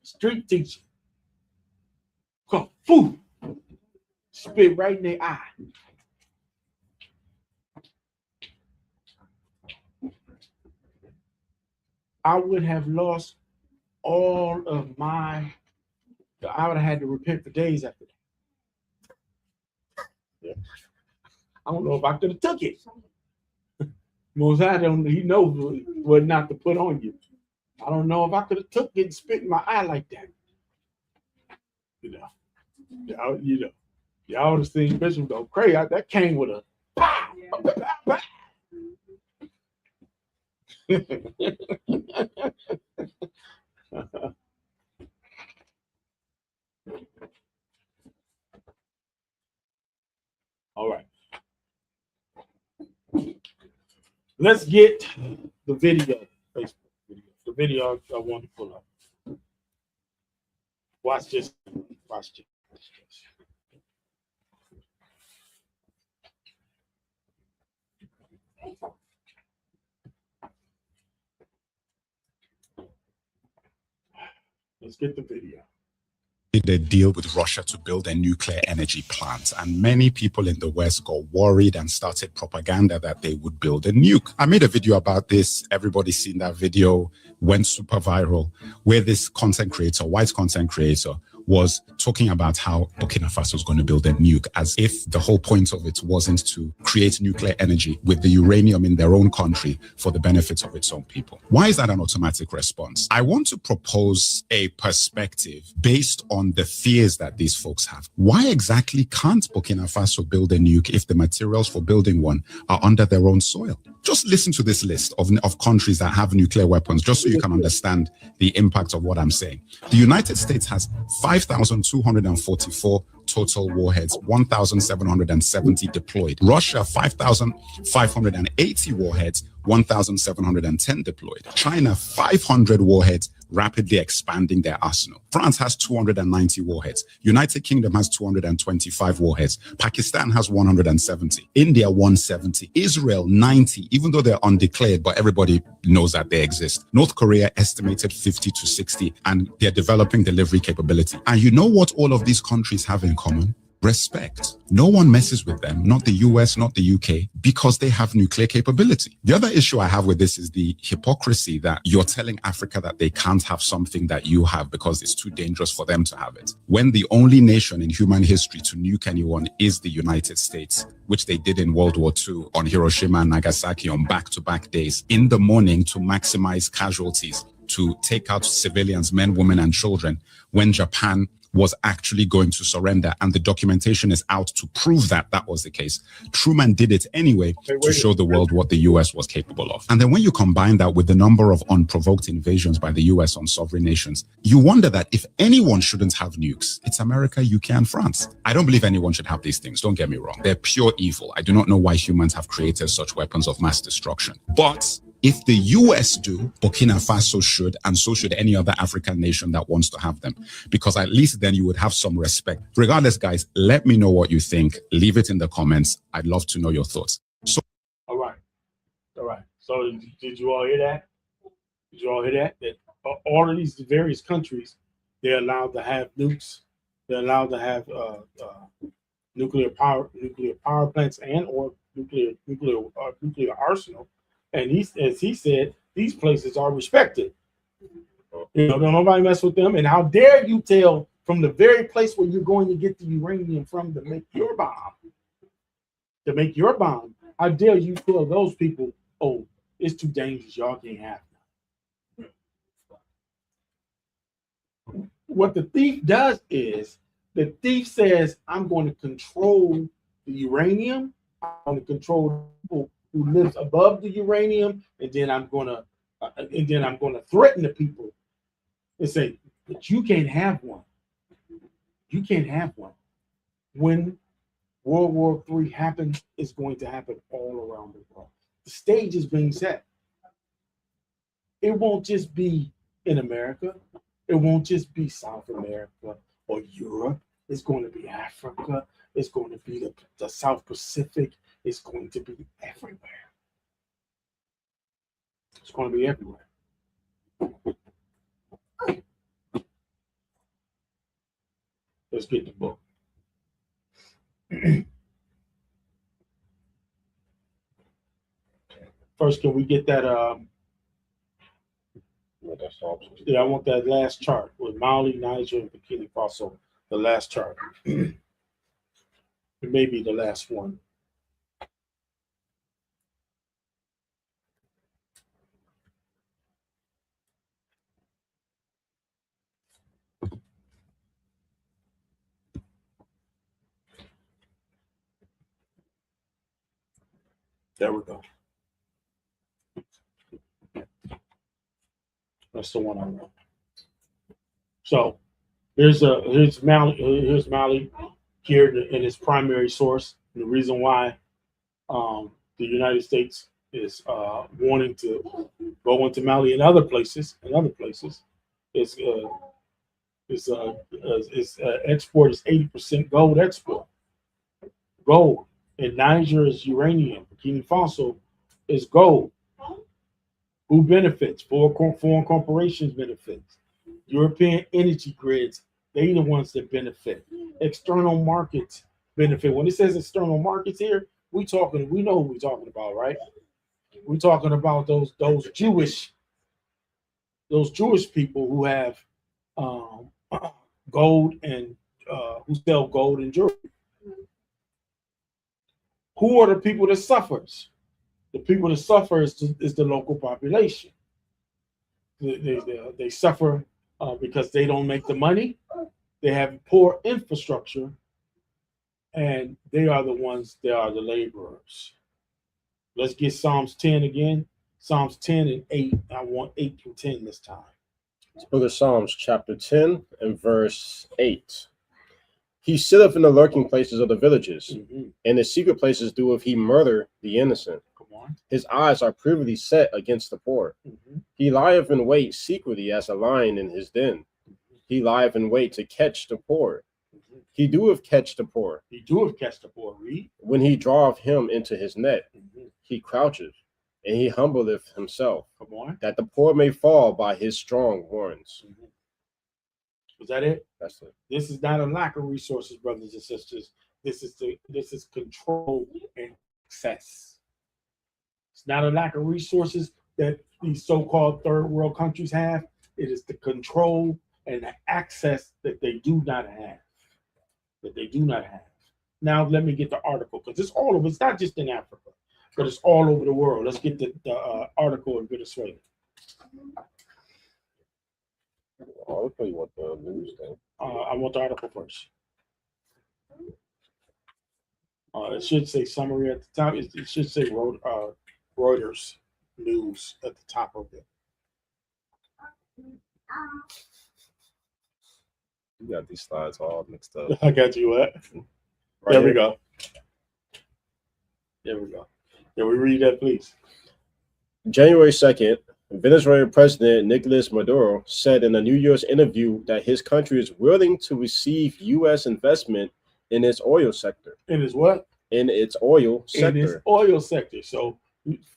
Street teacher. Come, food. Spit right in their eye. I would have lost all of my. I would have had to repent for days after that. Yeah. I don't know if I could have took it. Mosiah he knows what not to put on you. I don't know if I could have took it and spit in my eye like that. Y'all would have seen Bishop go crazy. That came with a pow, pow, pow. All right. Let's get the video. Facebook video. The video I want to pull up. Watch this. Watch this. Let's get the video. Did a deal with Russia to build a nuclear energy plant, and many people in the West got worried and started propaganda that they would build a nuke. I made a video about this. Everybody's seen that video, went super viral, where this content creator, white content creator, was talking about how Burkina Faso was going to build a nuke, as if the whole point of it wasn't to create nuclear energy with the uranium in their own country for the benefit of its own people. Why is that an automatic response? I want to propose a perspective based on the fears that these folks have. Why exactly can't Burkina Faso build a nuke if the materials for building one are under their own soil? Just listen to this list of countries that have nuclear weapons, just so you can understand the impact of what I'm saying. The United States has 5,244 total warheads, 1,770 deployed. Russia, 5,580 warheads, 1,710 deployed. China, 500 warheads, rapidly expanding their arsenal. France has 290 warheads. United Kingdom has 225 warheads. Pakistan has 170. India, 170. Israel, 90, even though they're undeclared, but everybody knows that they exist. North Korea, estimated 50 to 60, and they're developing delivery capability. And you know what all of these countries have in common? Respect. No one messes with them, not the US, not the UK, because they have nuclear capability. The other issue I have with this is the hypocrisy that you're telling Africa that they can't have something that you have because it's too dangerous for them to have it, when the only nation in human history to nuke anyone is the United States, which they did in World War II on Hiroshima and Nagasaki on back-to-back days in the morning to maximize casualties, to take out civilians, men, women, and children, when Japan was actually going to surrender, and the documentation is out to prove that that was the case. Truman did it anyway to show the world what the US was capable of. And then when you combine that with the number of unprovoked invasions by the US on sovereign nations, you wonder that if anyone shouldn't have nukes, it's America, UK, and France. I don't believe anyone should have these things, don't get me wrong. They're pure evil. I do not know why humans have created such weapons of mass destruction. But if the US do, Burkina Faso should, and so should any other African nation that wants to have them, because at least then you would have some respect. Regardless, guys, let me know what you think. Leave it in the comments. I'd love to know your thoughts. So, all right. So did you all hear that? Did you all hear that? That all of these various countries, they're allowed to have nukes. They're allowed to have nuclear power plants and or nuclear arsenal. And as he said, these places are respected. You know, don't nobody mess with them. And how dare you tell from the very place where you're going to get the uranium from to make your bomb? How dare you tell those people, oh, it's too dangerous, y'all can't have it. What the thief does is the thief says, I'm going to control the uranium, I'm going to control people who lives above the uranium, and then I'm gonna threaten the people and say, but you can't have one. You can't have one. When World War III happens, it's going to happen all around the world. The stage is being set. It won't just be in America. It won't just be South America or Europe. It's going to be Africa. It's going to be the South Pacific. It's going to be everywhere. It's going to be everywhere. Let's get the book. First, can we get that? Yeah, I want that last chart with Mali, Niger, and Burkina Faso. The last chart. It may be the last one. There we go. That's the one I wrote. So here's Mali here in its primary source. And the reason why the United States is wanting to go into Mali and other places. Its export is 80% gold export. Gold. In Niger is uranium. Burkina Faso is gold. Who benefits? Foreign corporations benefits. European energy grids, they the ones that benefit. External markets benefit. When it says external markets here, we know who we're talking about, right? We're talking about those Jewish people who have gold and who sell gold and jewelry. Who are the people that suffers? The people that suffer is the local population. They suffer because they don't make the money. They have poor infrastructure, and they are the ones that are the laborers. Let's get Psalms 10 again. Psalms 10 and 8. I want 8 through 10 this time. Book of Psalms, chapter 10 and verse 8. He sitteth in the lurking places of the villages, and in secret places doeth he murder the innocent. Come on. His eyes are privily set against the poor. He lieth in wait secretly as a lion in his den. He lieth in wait to catch the poor. He doeth catch the poor. He doeth catch the poor. Read. When he draweth him into his net, he croucheth, and he humbleth himself, Come on. that the poor may fall by his strong horns. Was that it? That's it. This is not a lack of resources, brothers and sisters. This is control and access. It's not a lack of resources that these so-called third world countries have. It is the control and the access that they do not have. Now let me get the article, because it's all over. It's not just in Africa, but it's all over the world. Let's get the article in Venezuela. I'll tell you what the news thing. I want the article first. It should say summary at the top. It should say Reuters news at the top of it. You got these slides all mixed up. I got you. What? Right There we here. go. Can we read that, please? January 2nd, Venezuelan President Nicolas Maduro said in a New Year's interview that his country is willing to receive U.S. investment in its oil sector. In its what? In its oil sector. In its oil sector. So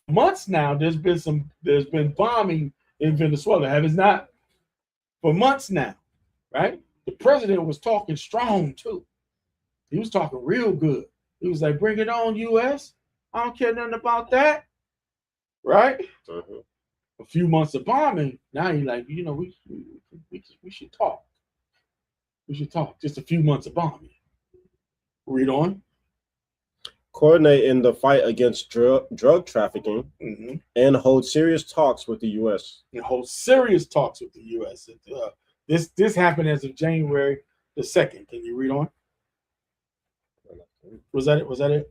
months now, there's been bombing in Venezuela. Have it not? For months now, right? The president was talking strong too. He was talking real good. He was like, "Bring it on, U.S. I don't care nothing about that." Right? A few months of bombing. Now he's like, we should talk. We should talk. Just a few months of bombing. Read on. Coordinate in the fight against drug trafficking and hold serious talks with the U.S. And hold serious talks with the U.S. This happened as of January the 2nd. Can you read on? Was that it? Was that it?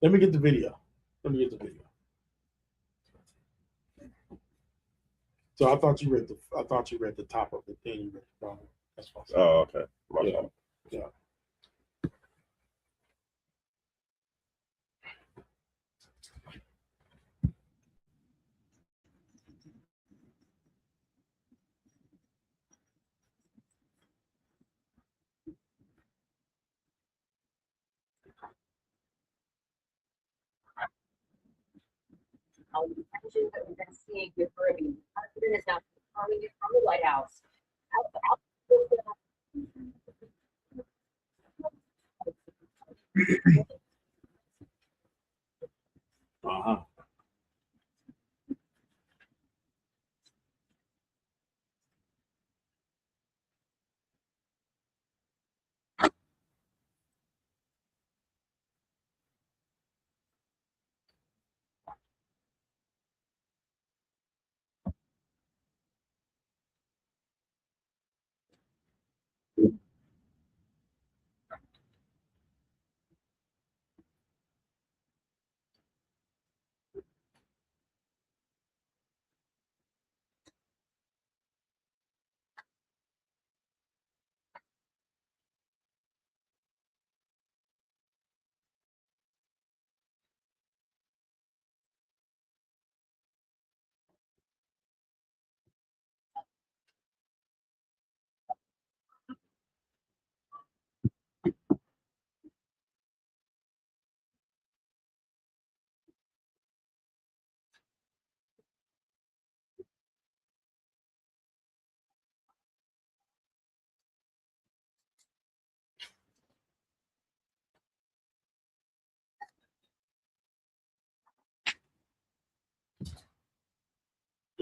Let me get the video. So I thought you read the top of it. Then you read the bottom. That's fine. Oh, okay. Yeah. The tensions that we've been seeing with Caribbean. The president is now confirming it from the White House.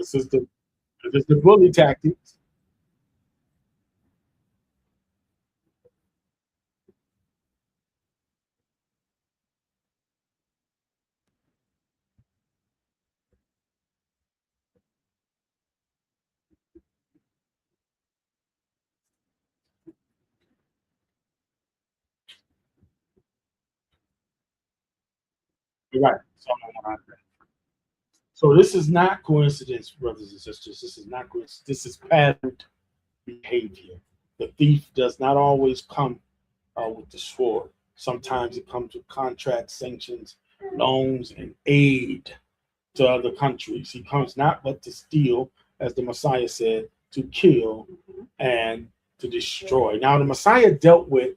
This is the bully tactics. Right. So this is not coincidence, brothers and sisters. This is not coincidence. This is patterned behavior. The thief does not always come with the sword. Sometimes it comes with contracts, sanctions, loans, and aid to other countries. He comes not but to steal, as the Messiah said, to kill and to destroy. Now the Messiah dealt with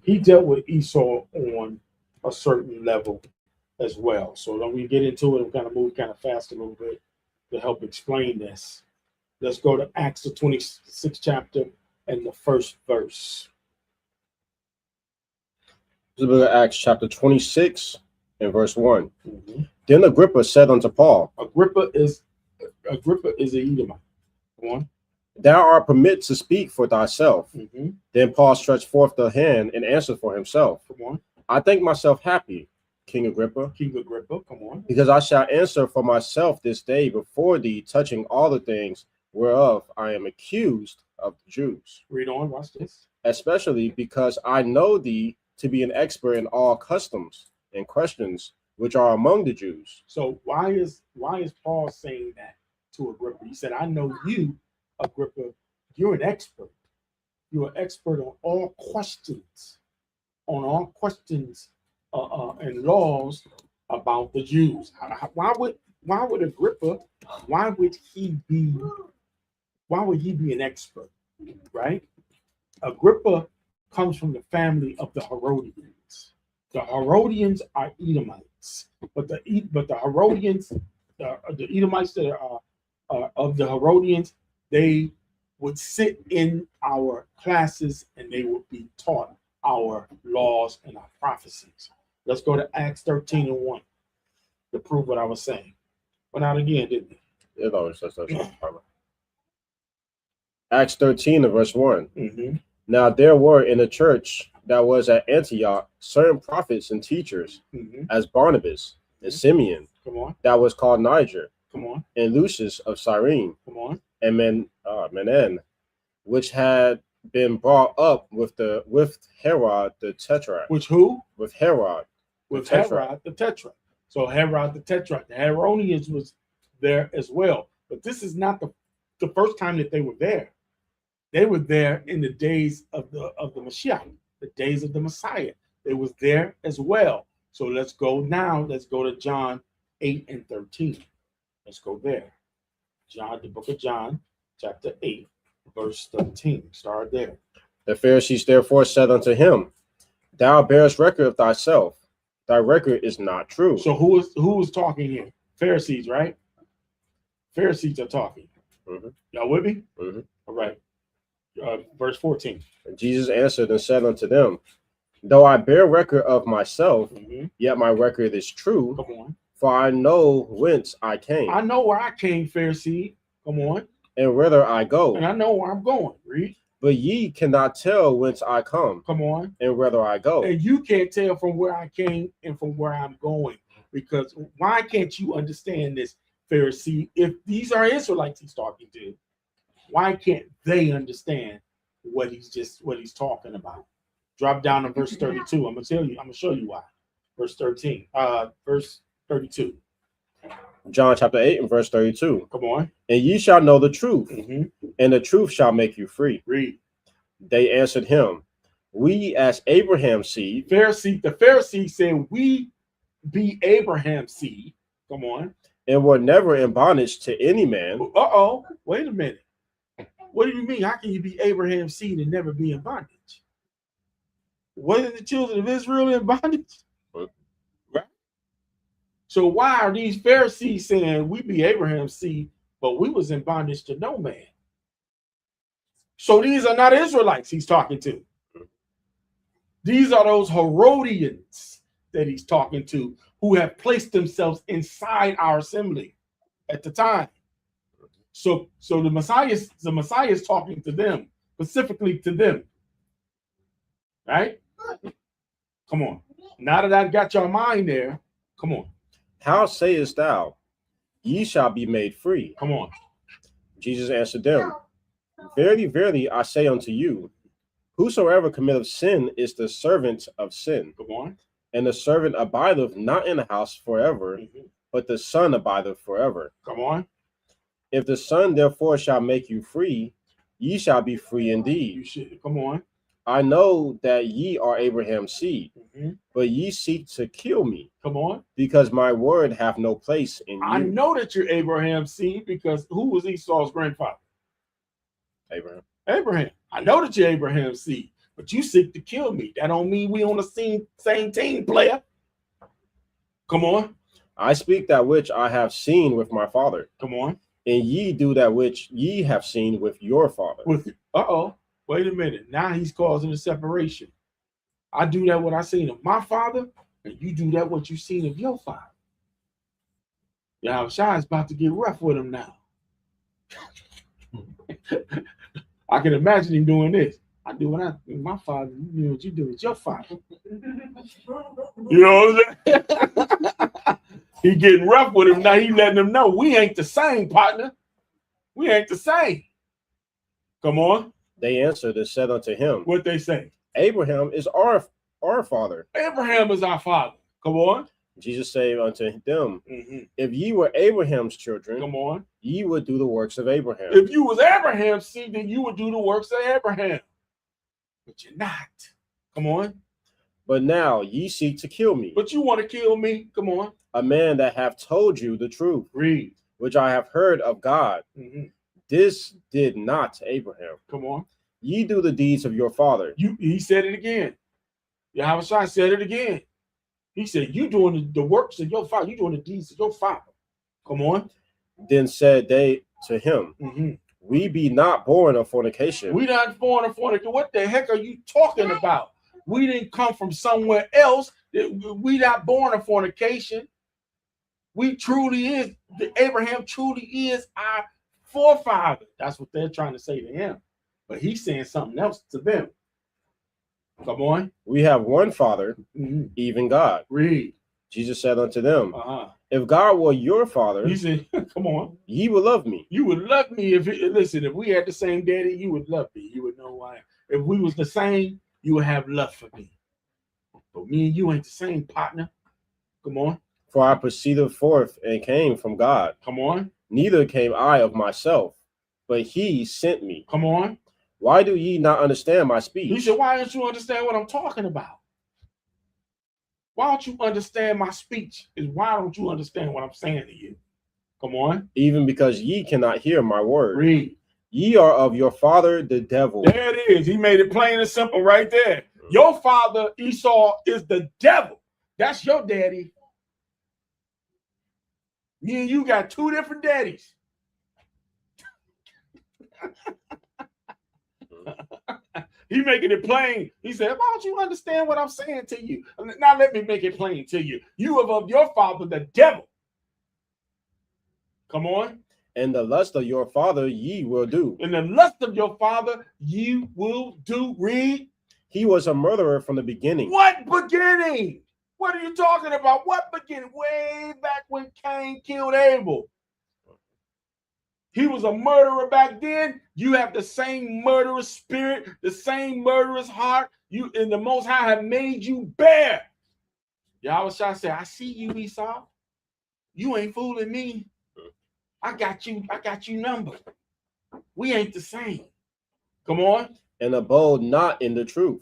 Esau on a certain level as well. So when we get into it, we're going to move kind of fast a little bit to help explain this. Let's go to Acts the 26th chapter and the first verse. This is the book of Acts chapter 26 and verse 1. Mm-hmm. Then Agrippa said unto Paul, Agrippa is an Edomite. Come on. Thou art permitted to speak for thyself. Mm-hmm. Then Paul stretched forth the hand and answered for himself. Come on. I think myself happy, King Agrippa. King Agrippa, come on. Because I shall answer for myself this day before thee, touching all the things whereof I am accused of the Jews. Read on, watch this. Especially because I know thee to be an expert in all customs and questions which are among the Jews. So why is Paul saying that to Agrippa? He said, I know you, Agrippa, you're an expert. You're an expert on all questions. And laws about the Jews. Why would Agrippa? Why would he be an expert? Right? Agrippa comes from the family of the Herodians. The Herodians are Edomites, but the Herodians, the Edomites that are of the Herodians, they would sit in our classes and they would be taught our laws and our prophecies. Let's go to Acts 13 and 1 to prove what I was saying. Went out again, didn't it? It always says that. Acts 13 and verse 1. Mm-hmm. Now there were in the church that was at Antioch certain prophets and teachers, Mm-hmm. as Barnabas and Simeon, Come on, that was called Niger, come on, and Lucius of Cyrene, come on. and Menen, which had been brought up with Herod the Tetrarch. Which who? With Herod. With Herod the Tetrarch. So Herod the Tetrarch. The Herodians was there as well. But this is not the first time that they were there. They were there in the days of the Mashiach, the days of the Messiah. They was there as well. So let's go now. Let's go to John 8 and 13. Let's go there. John, the book of John, chapter 8, verse 13. Start there. The Pharisees therefore said unto him, Thou bearest record of thyself. Thy record is not true. So who is talking here? Pharisees, right? Pharisees are talking. Mm-hmm. Y'all with me? Mm-hmm. All right. Verse 14. And Jesus answered and said unto them, Though I bear record of myself, Mm-hmm. yet my record is true, Come on. for I know whence I came, I know where I came, Pharisee. Come on. and whither I go. And I know where I'm going. Read. But ye cannot tell whence I come, Come on. and whither I go. And you can't tell from where I came and from where I'm going. Because why can't you understand this, Pharisee? If these are Israelites he's talking to, why can't they understand what he's talking about? Drop down to verse 32. I'm gonna show you why. Verse 13. Verse 32. John chapter 8 and verse 32. Come on. And ye shall know the truth, Mm-hmm. and the truth shall make you free. Read. They answered him, We as Abraham's seed, The Pharisees said, we be Abraham's seed. Come on. and were never in bondage to any man. Uh-oh. Wait a minute. What do you mean? How can you be Abraham's seed and never be in bondage? Wasn't the children of Israel in bondage? Right. So why are these Pharisees saying we be Abraham's seed, but we was in bondage to no man? So these are not Israelites he's talking to. These are those Herodians that he's talking to who have placed themselves inside our assembly at the time. So the Messiah is talking to them, specifically to them. Right? Come on. Now that I've got your mind there, come on. How sayest thou, ye shall be made free? Come on. Jesus answered them, Verily, verily, I say unto you, whosoever committeth sin is the servant of sin. Come on. And the servant abideth not in the house forever, but the Son abideth forever. Come on. If the Son therefore shall make you free, ye shall be free indeed. You should. Come on. I know that ye are Abraham's seed, but ye seek to kill me, Come on. because my word hath no place in you. I know that you're Abraham's seed because who was Esau's grandfather? Abraham. Abraham. I know that you're Abraham's seed, but you seek to kill me. That don't mean we on the same team, player. Come on. I speak that which I have seen with my father, Come on. and ye do that which ye have seen with your father. Wait a minute. Now he's causing a separation. I do that what I seen of my father, and you do that what you seen of your father. Yahushua is about to get rough with him now. I can imagine him doing this. I do what I do with my father. You do what you do with your father. You know what I'm saying? He getting rough with him now. He letting him know we ain't the same, partner. We ain't the same. Come on. They answered and said unto him, What they say? Abraham is our father. Abraham is our father. Come on. Jesus said unto them, If ye were Abraham's children, Come on. ye would do the works of Abraham. If you was Abraham's seed, then you would do the works of Abraham. But you're not. Come on. But now ye seek to kill me, But you want to kill me. Come on. a man that hath told you the truth, Read. which I have heard of God. This did not Abraham. Come on. Ye do the deeds of your father. He said it again. Yahushua said it again. He said, you doing the works of your father. You doing the deeds of your father. Come on. Then said they to him, We be not born of fornication. We not born of fornication. What the heck are you talking about? We didn't come from somewhere else. We not born of fornication. We truly is. Abraham truly is our forefather. That's what they're trying to say to him. But he's saying something else to them. Come on. We have one Father, even God. Read. Jesus said unto them, If God were your father, He said, come on. ye would love me. You would love me if we had the same daddy, you would love me. You would know why. If we was the same, you would have love for me. But me and you ain't the same, partner. Come on. For I proceeded forth and came from God. Come on. Neither came I of myself, but he sent me. Come on. Why do ye not understand my He speech? said, why don't you understand what I'm talking about? Why don't you understand my speech? Why don't you understand what I'm saying to you? Come on. Even because ye cannot hear my word. Read. Ye are of your father, the devil. There it is. He made it plain and simple right there. Your father, Esau, is the devil. That's your daddy. Me and you got two different daddies. He making it plain. He said, why don't you understand what I'm saying to you? Now let me make it plain to you. You are of your father, the devil. Come on. And the lust of your father ye will do. And the lust of your father you will do. Read. He was a murderer from the beginning. What beginning? What are you talking about? What beginning? Way back when Cain killed Abel. He was a murderer back then. You have the same murderous spirit, the same murderous heart. You and the Most High have made you bear. Yahushua said, I see you, Esau. You ain't fooling me. I got you numbered. We ain't the same. Come on. And abode not in the truth,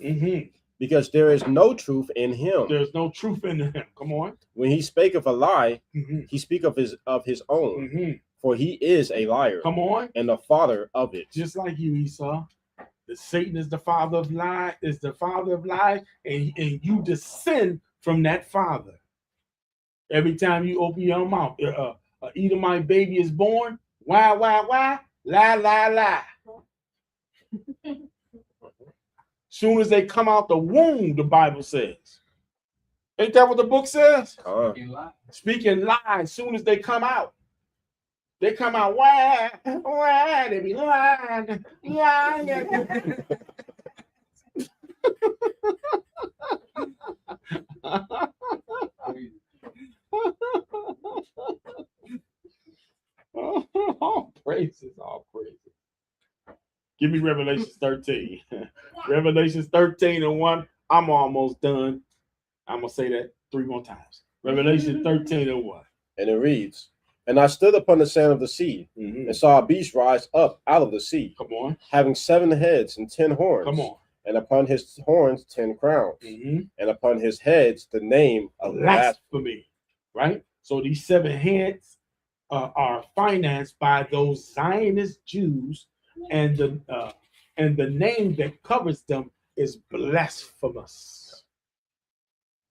because there is no truth in him. There's no truth in him. Come on. When he spake of a lie, he speak of his own, for he is a liar. Come on. And the father of it. Just like you, Esau. Satan is the father of lies, and you descend from that father. Every time you open your mouth, Edomite baby is born. Why, lie. Soon as they come out the womb, the Bible says. Ain't that what the book says? Speaking lies. Soon as they come out. They come out, why, they be lying, lying. All praises, all praises. Give me Revelation 13. Revelation 13 and 1. I'm almost done. I'm gonna say that 3 more times. Revelation 13 and 1. And it reads, and I stood upon the sand of the sea, and saw a beast rise up out of the sea, Come on, having 7 heads and 10 horns. come on. And upon his horns 10 crowns, and upon his heads the name of blasphemy. Right? So these 7 heads are financed by those Zionist Jews, and the name that covers them is blasphemous.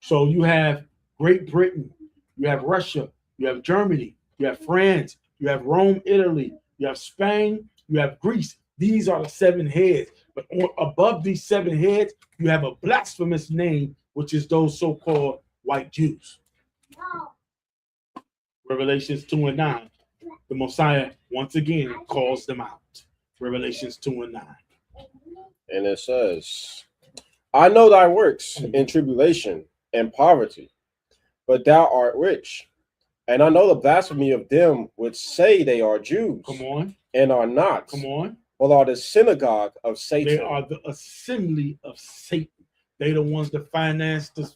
So you have Great Britain, you have Russia, you have Germany, you have France, you have Rome, Italy, you have Spain, you have Greece. These are the 7 heads. But above these 7 heads, you have a blasphemous name, which is those so-called white Jews. Revelations 2 and 9. The Messiah once again calls them out. Revelations 2 and 9. And it says, I know thy works in tribulation and poverty, but thou art rich. And I know the blasphemy of them which say they are Jews. Come on. And are not. Come on. But are the synagogue of Satan. They are the assembly of Satan. They the ones that finance the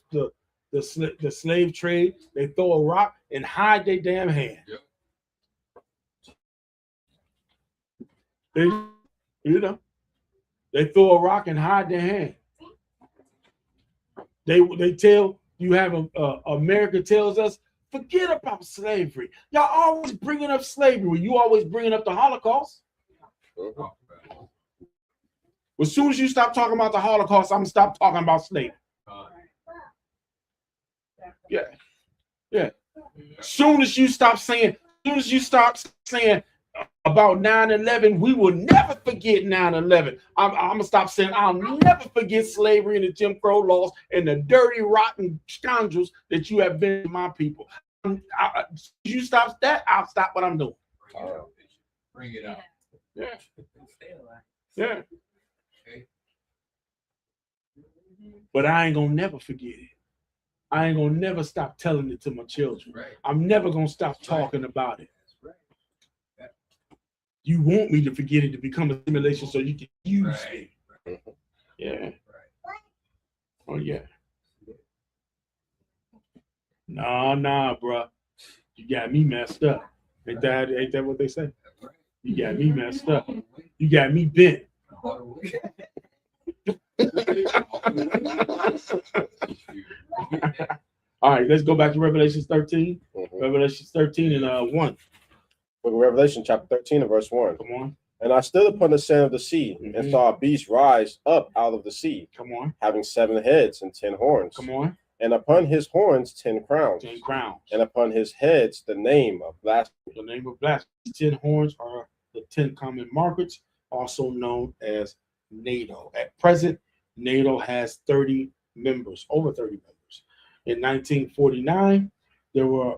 slave trade. They throw a rock and hide their damn hand. Yep. They throw a rock and hide their hand. They tell you have America tells us, forget about slavery. Y'all always bringing up slavery. You always bringing up the Holocaust. As soon as you stop talking about the Holocaust, I'm gonna stop talking about slavery. Yeah. Soon as you stop saying about 9/11, we will never forget 9/11. I'm gonna stop saying I'll never forget slavery and the Jim Crow laws and the dirty, rotten scoundrels that you have been to my people. You stop that, I'll stop what I'm doing. Bring it out. Yeah. Yeah. But I ain't gonna never forget it. I ain't gonna never stop telling it to my children. Right. I'm never gonna stop talking about it. You want me to forget it to become a simulation so you can use me. Yeah. Oh yeah. Nah, bro. You got me messed up. Ain't that what they say? You got me messed up. You got me bent. All right, let's go back to Revelation 13. Revelation 13 and 1. Book of Revelation, chapter 13 and verse 1. Come on. And I stood upon the sand of the sea, and saw a beast rise up out of the sea. Come on. Having 7 heads and 10 horns. Come on. And upon his horns 10 crowns. 10 crowns. And upon his heads the name of blasphemy. The name of blasphemy. 10 horns are the 10 common markets, also known as NATO. At present, NATO has 30 members, over 30 members. In 1949, there were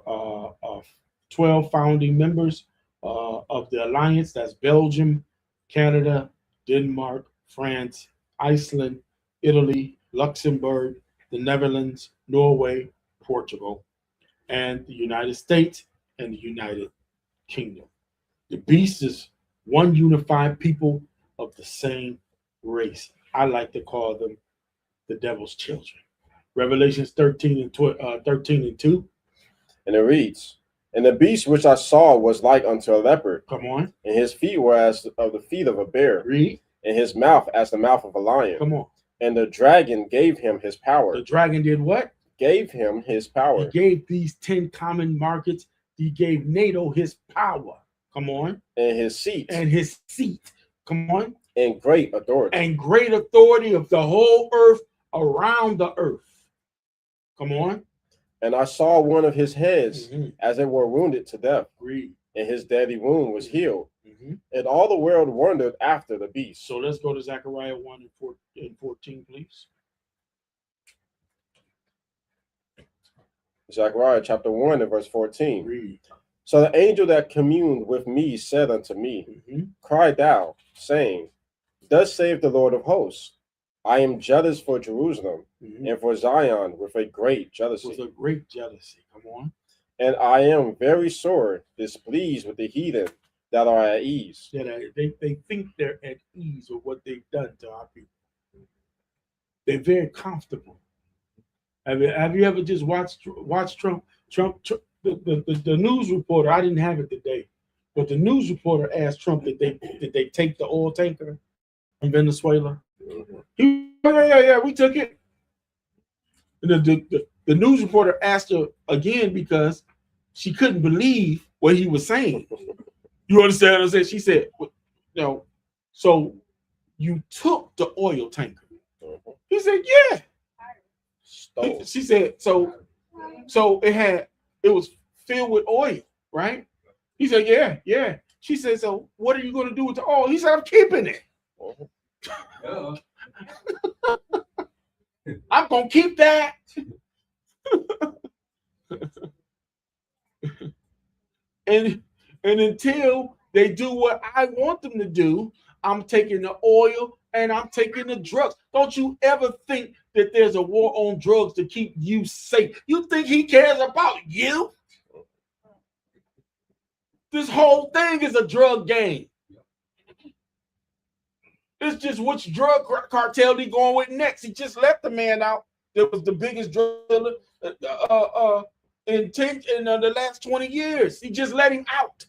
12 founding members of the alliance. That's Belgium, Canada, Denmark, France, Iceland, Italy, Luxembourg, the Netherlands, Norway, Portugal, and the United States and the United Kingdom. The beast is one unified people of the same race. I like to call them the devil's children. Revelations 13 and 2. And it reads, and the beast which I saw was like unto a leopard. Come on. And his feet were as of the feet of a bear. Read. And his mouth as the mouth of a lion. Come on. And the dragon gave him his power. The dragon did what? Gave him his power. He gave these 10 common markets. He gave NATO his power. Come on. And his seat. And his seat. Come on. And great authority. And great authority of the whole earth around the earth. Come on. And I saw one of his heads as it were wounded to death. Read. And his deadly wound was healed. And all the world wondered after the beast. So let's go to Zechariah 1 and 14, please. Zechariah chapter 1 and verse 14. Read. So the angel that communed with me said unto me, Cry thou, saying, Thus saith the Lord of hosts, I am jealous for Jerusalem and for Zion with a great jealousy. With a great jealousy. Come on. And I am very sore displeased with the heathen that are at ease. Yeah, they think they're at ease with what they've done to our people. They're very comfortable. Have you ever just watched Trump? The news reporter, I didn't have it today, but the news reporter asked Trump did they take the oil tanker from Venezuela? Yeah, we took it. The news reporter asked her again because she couldn't believe what he was saying. You understand what I'm saying? She said, no, so you took the oil tanker. He said, yeah. Stole. She said, so it was filled with oil, right? He said, yeah. She said, so what are you going to do with the oil? He said, I'm keeping it. I'm going to keep that. and until they do what I want them to do, I'm taking the oil and I'm taking the drugs. Don't you ever think that there's a war on drugs to keep you safe? You think he cares about you? This whole thing is a drug game. It's just which drug cartel he going with next. He just let the man out that was the biggest drug dealer in the last 20 years. He just let him out.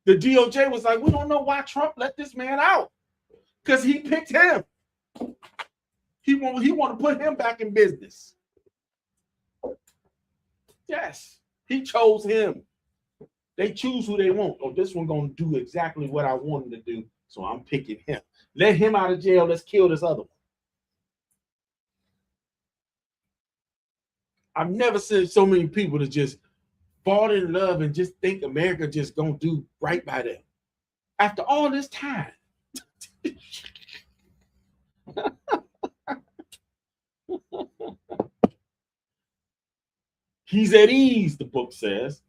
The DOJ was like, we don't know why Trump let this man out. Because he picked him. He want to put him back in business. Yes, he chose him. They choose who they want. Oh, this one gonna do exactly what I want him to do, so I'm picking him. Let him out of jail. Let's kill this other one. I've never seen so many people that just fall in love and just think America just gonna do right by them. After all this time. He's at ease, the book says.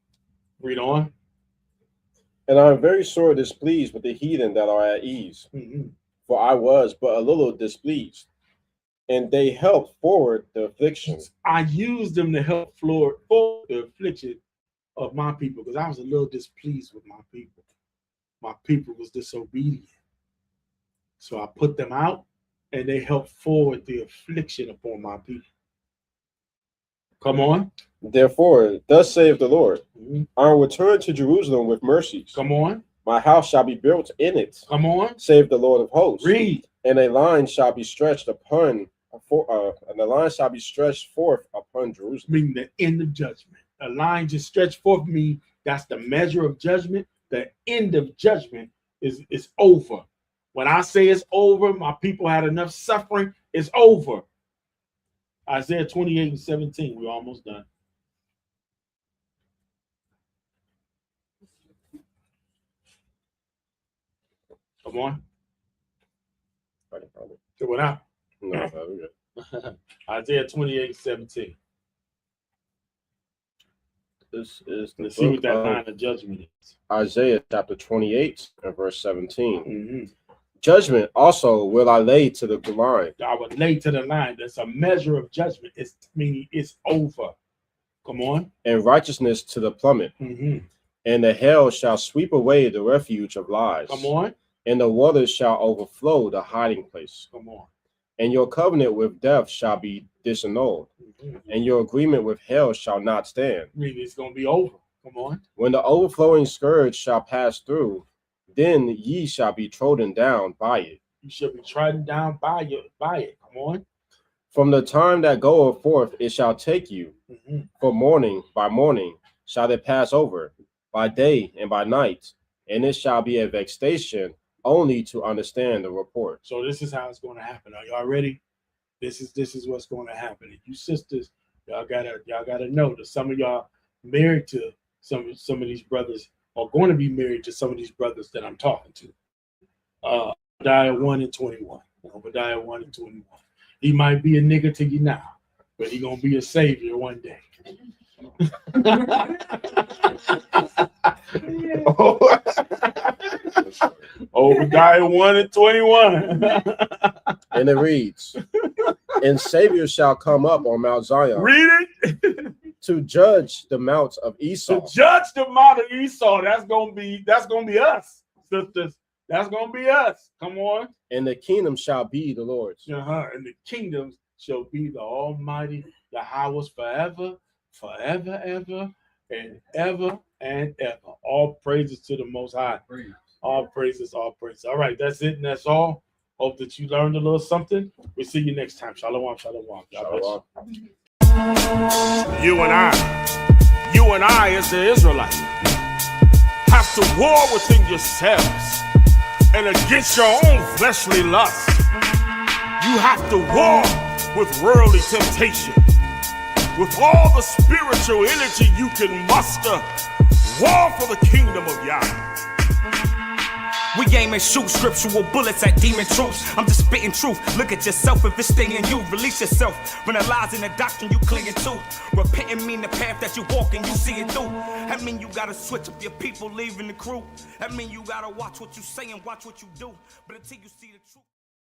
Read on. And I am very sore displeased with the heathen that are at ease. For I was but a little displeased, and they helped forward the affliction. I used them to help forward the affliction of my people because I was a little displeased with my people. My people was disobedient. So I put them out, and they helped forward the affliction upon my people. Come on. Therefore, thus saith the Lord, I will return to Jerusalem with mercies. Come on. My house shall be built in it. Come on. Save the Lord of hosts. Read. And a line shall be stretched forth upon Jerusalem. Meaning the end of judgment. A line just stretched forth me. That's the measure of judgment. The end of judgment is over. When I say it's over, my people had enough suffering. It's over. Isaiah 28:17. We're almost done. Come on. It went out. No, good. Isaiah 28:17. This is the Let's see what that book line of judgment is. Isaiah chapter 28 and verse 17. Judgment also will I lay to the line. I would lay to the line. That's a measure of judgment. It's meaning it's over. Come on. And righteousness to the plummet. And the hell shall sweep away the refuge of lies. Come on. And the waters shall overflow the hiding place. Come on. And your covenant with death shall be disannulled. And your agreement with hell shall not stand. Meaning it's going to be over. Come on. When the overflowing scourge shall pass through, then ye shall be trodden down by it. You shall be trodden down by it. Come on. From the time that goeth forth, it shall take you. For morning by morning shall it pass over, by day and by night, and it shall be a vexation only to understand the report. So this is how it's going to happen. Are y'all ready? This is what's going to happen. And you sisters, y'all gotta know that some of y'all married to some of these brothers are going to be married to some of these brothers that I'm talking to. Obadiah 1:21. Obadiah 1:21. He might be a nigga to you now, but he gonna be a savior one day. Obadiah 1:21. And it reads, and Savior shall come up on Mount Zion Read it. to judge the mounts of To Esau. judge the mount of Esau, that's gonna be us, sisters. That's gonna be us. Come on. And the kingdom shall be the Lord's. And the kingdoms shall be the Almighty Yahweh's forever, forever, ever, and ever and ever. All praises to the Most High. Praise. All praises, all praises. All right, that's it, and that's all. Hope that you learned a little something. We'll see you next time. Shalom, shalom. God bless you. You and I as the Israelites, have to war within yourselves and against your own fleshly lust. You have to war with worldly temptation. With all the spiritual energy you can muster, war for the kingdom of Yah. We aim and shoot scriptural bullets at demon troops. I'm just spitting truth. Look at yourself if it's staying you. Release yourself from the lies and the doctrine you clinging to. Repenting mean the path that you walk and you see it through. That mean you gotta switch up your people leaving the crew. That mean you gotta watch what you say and watch what you do. But until you see the truth.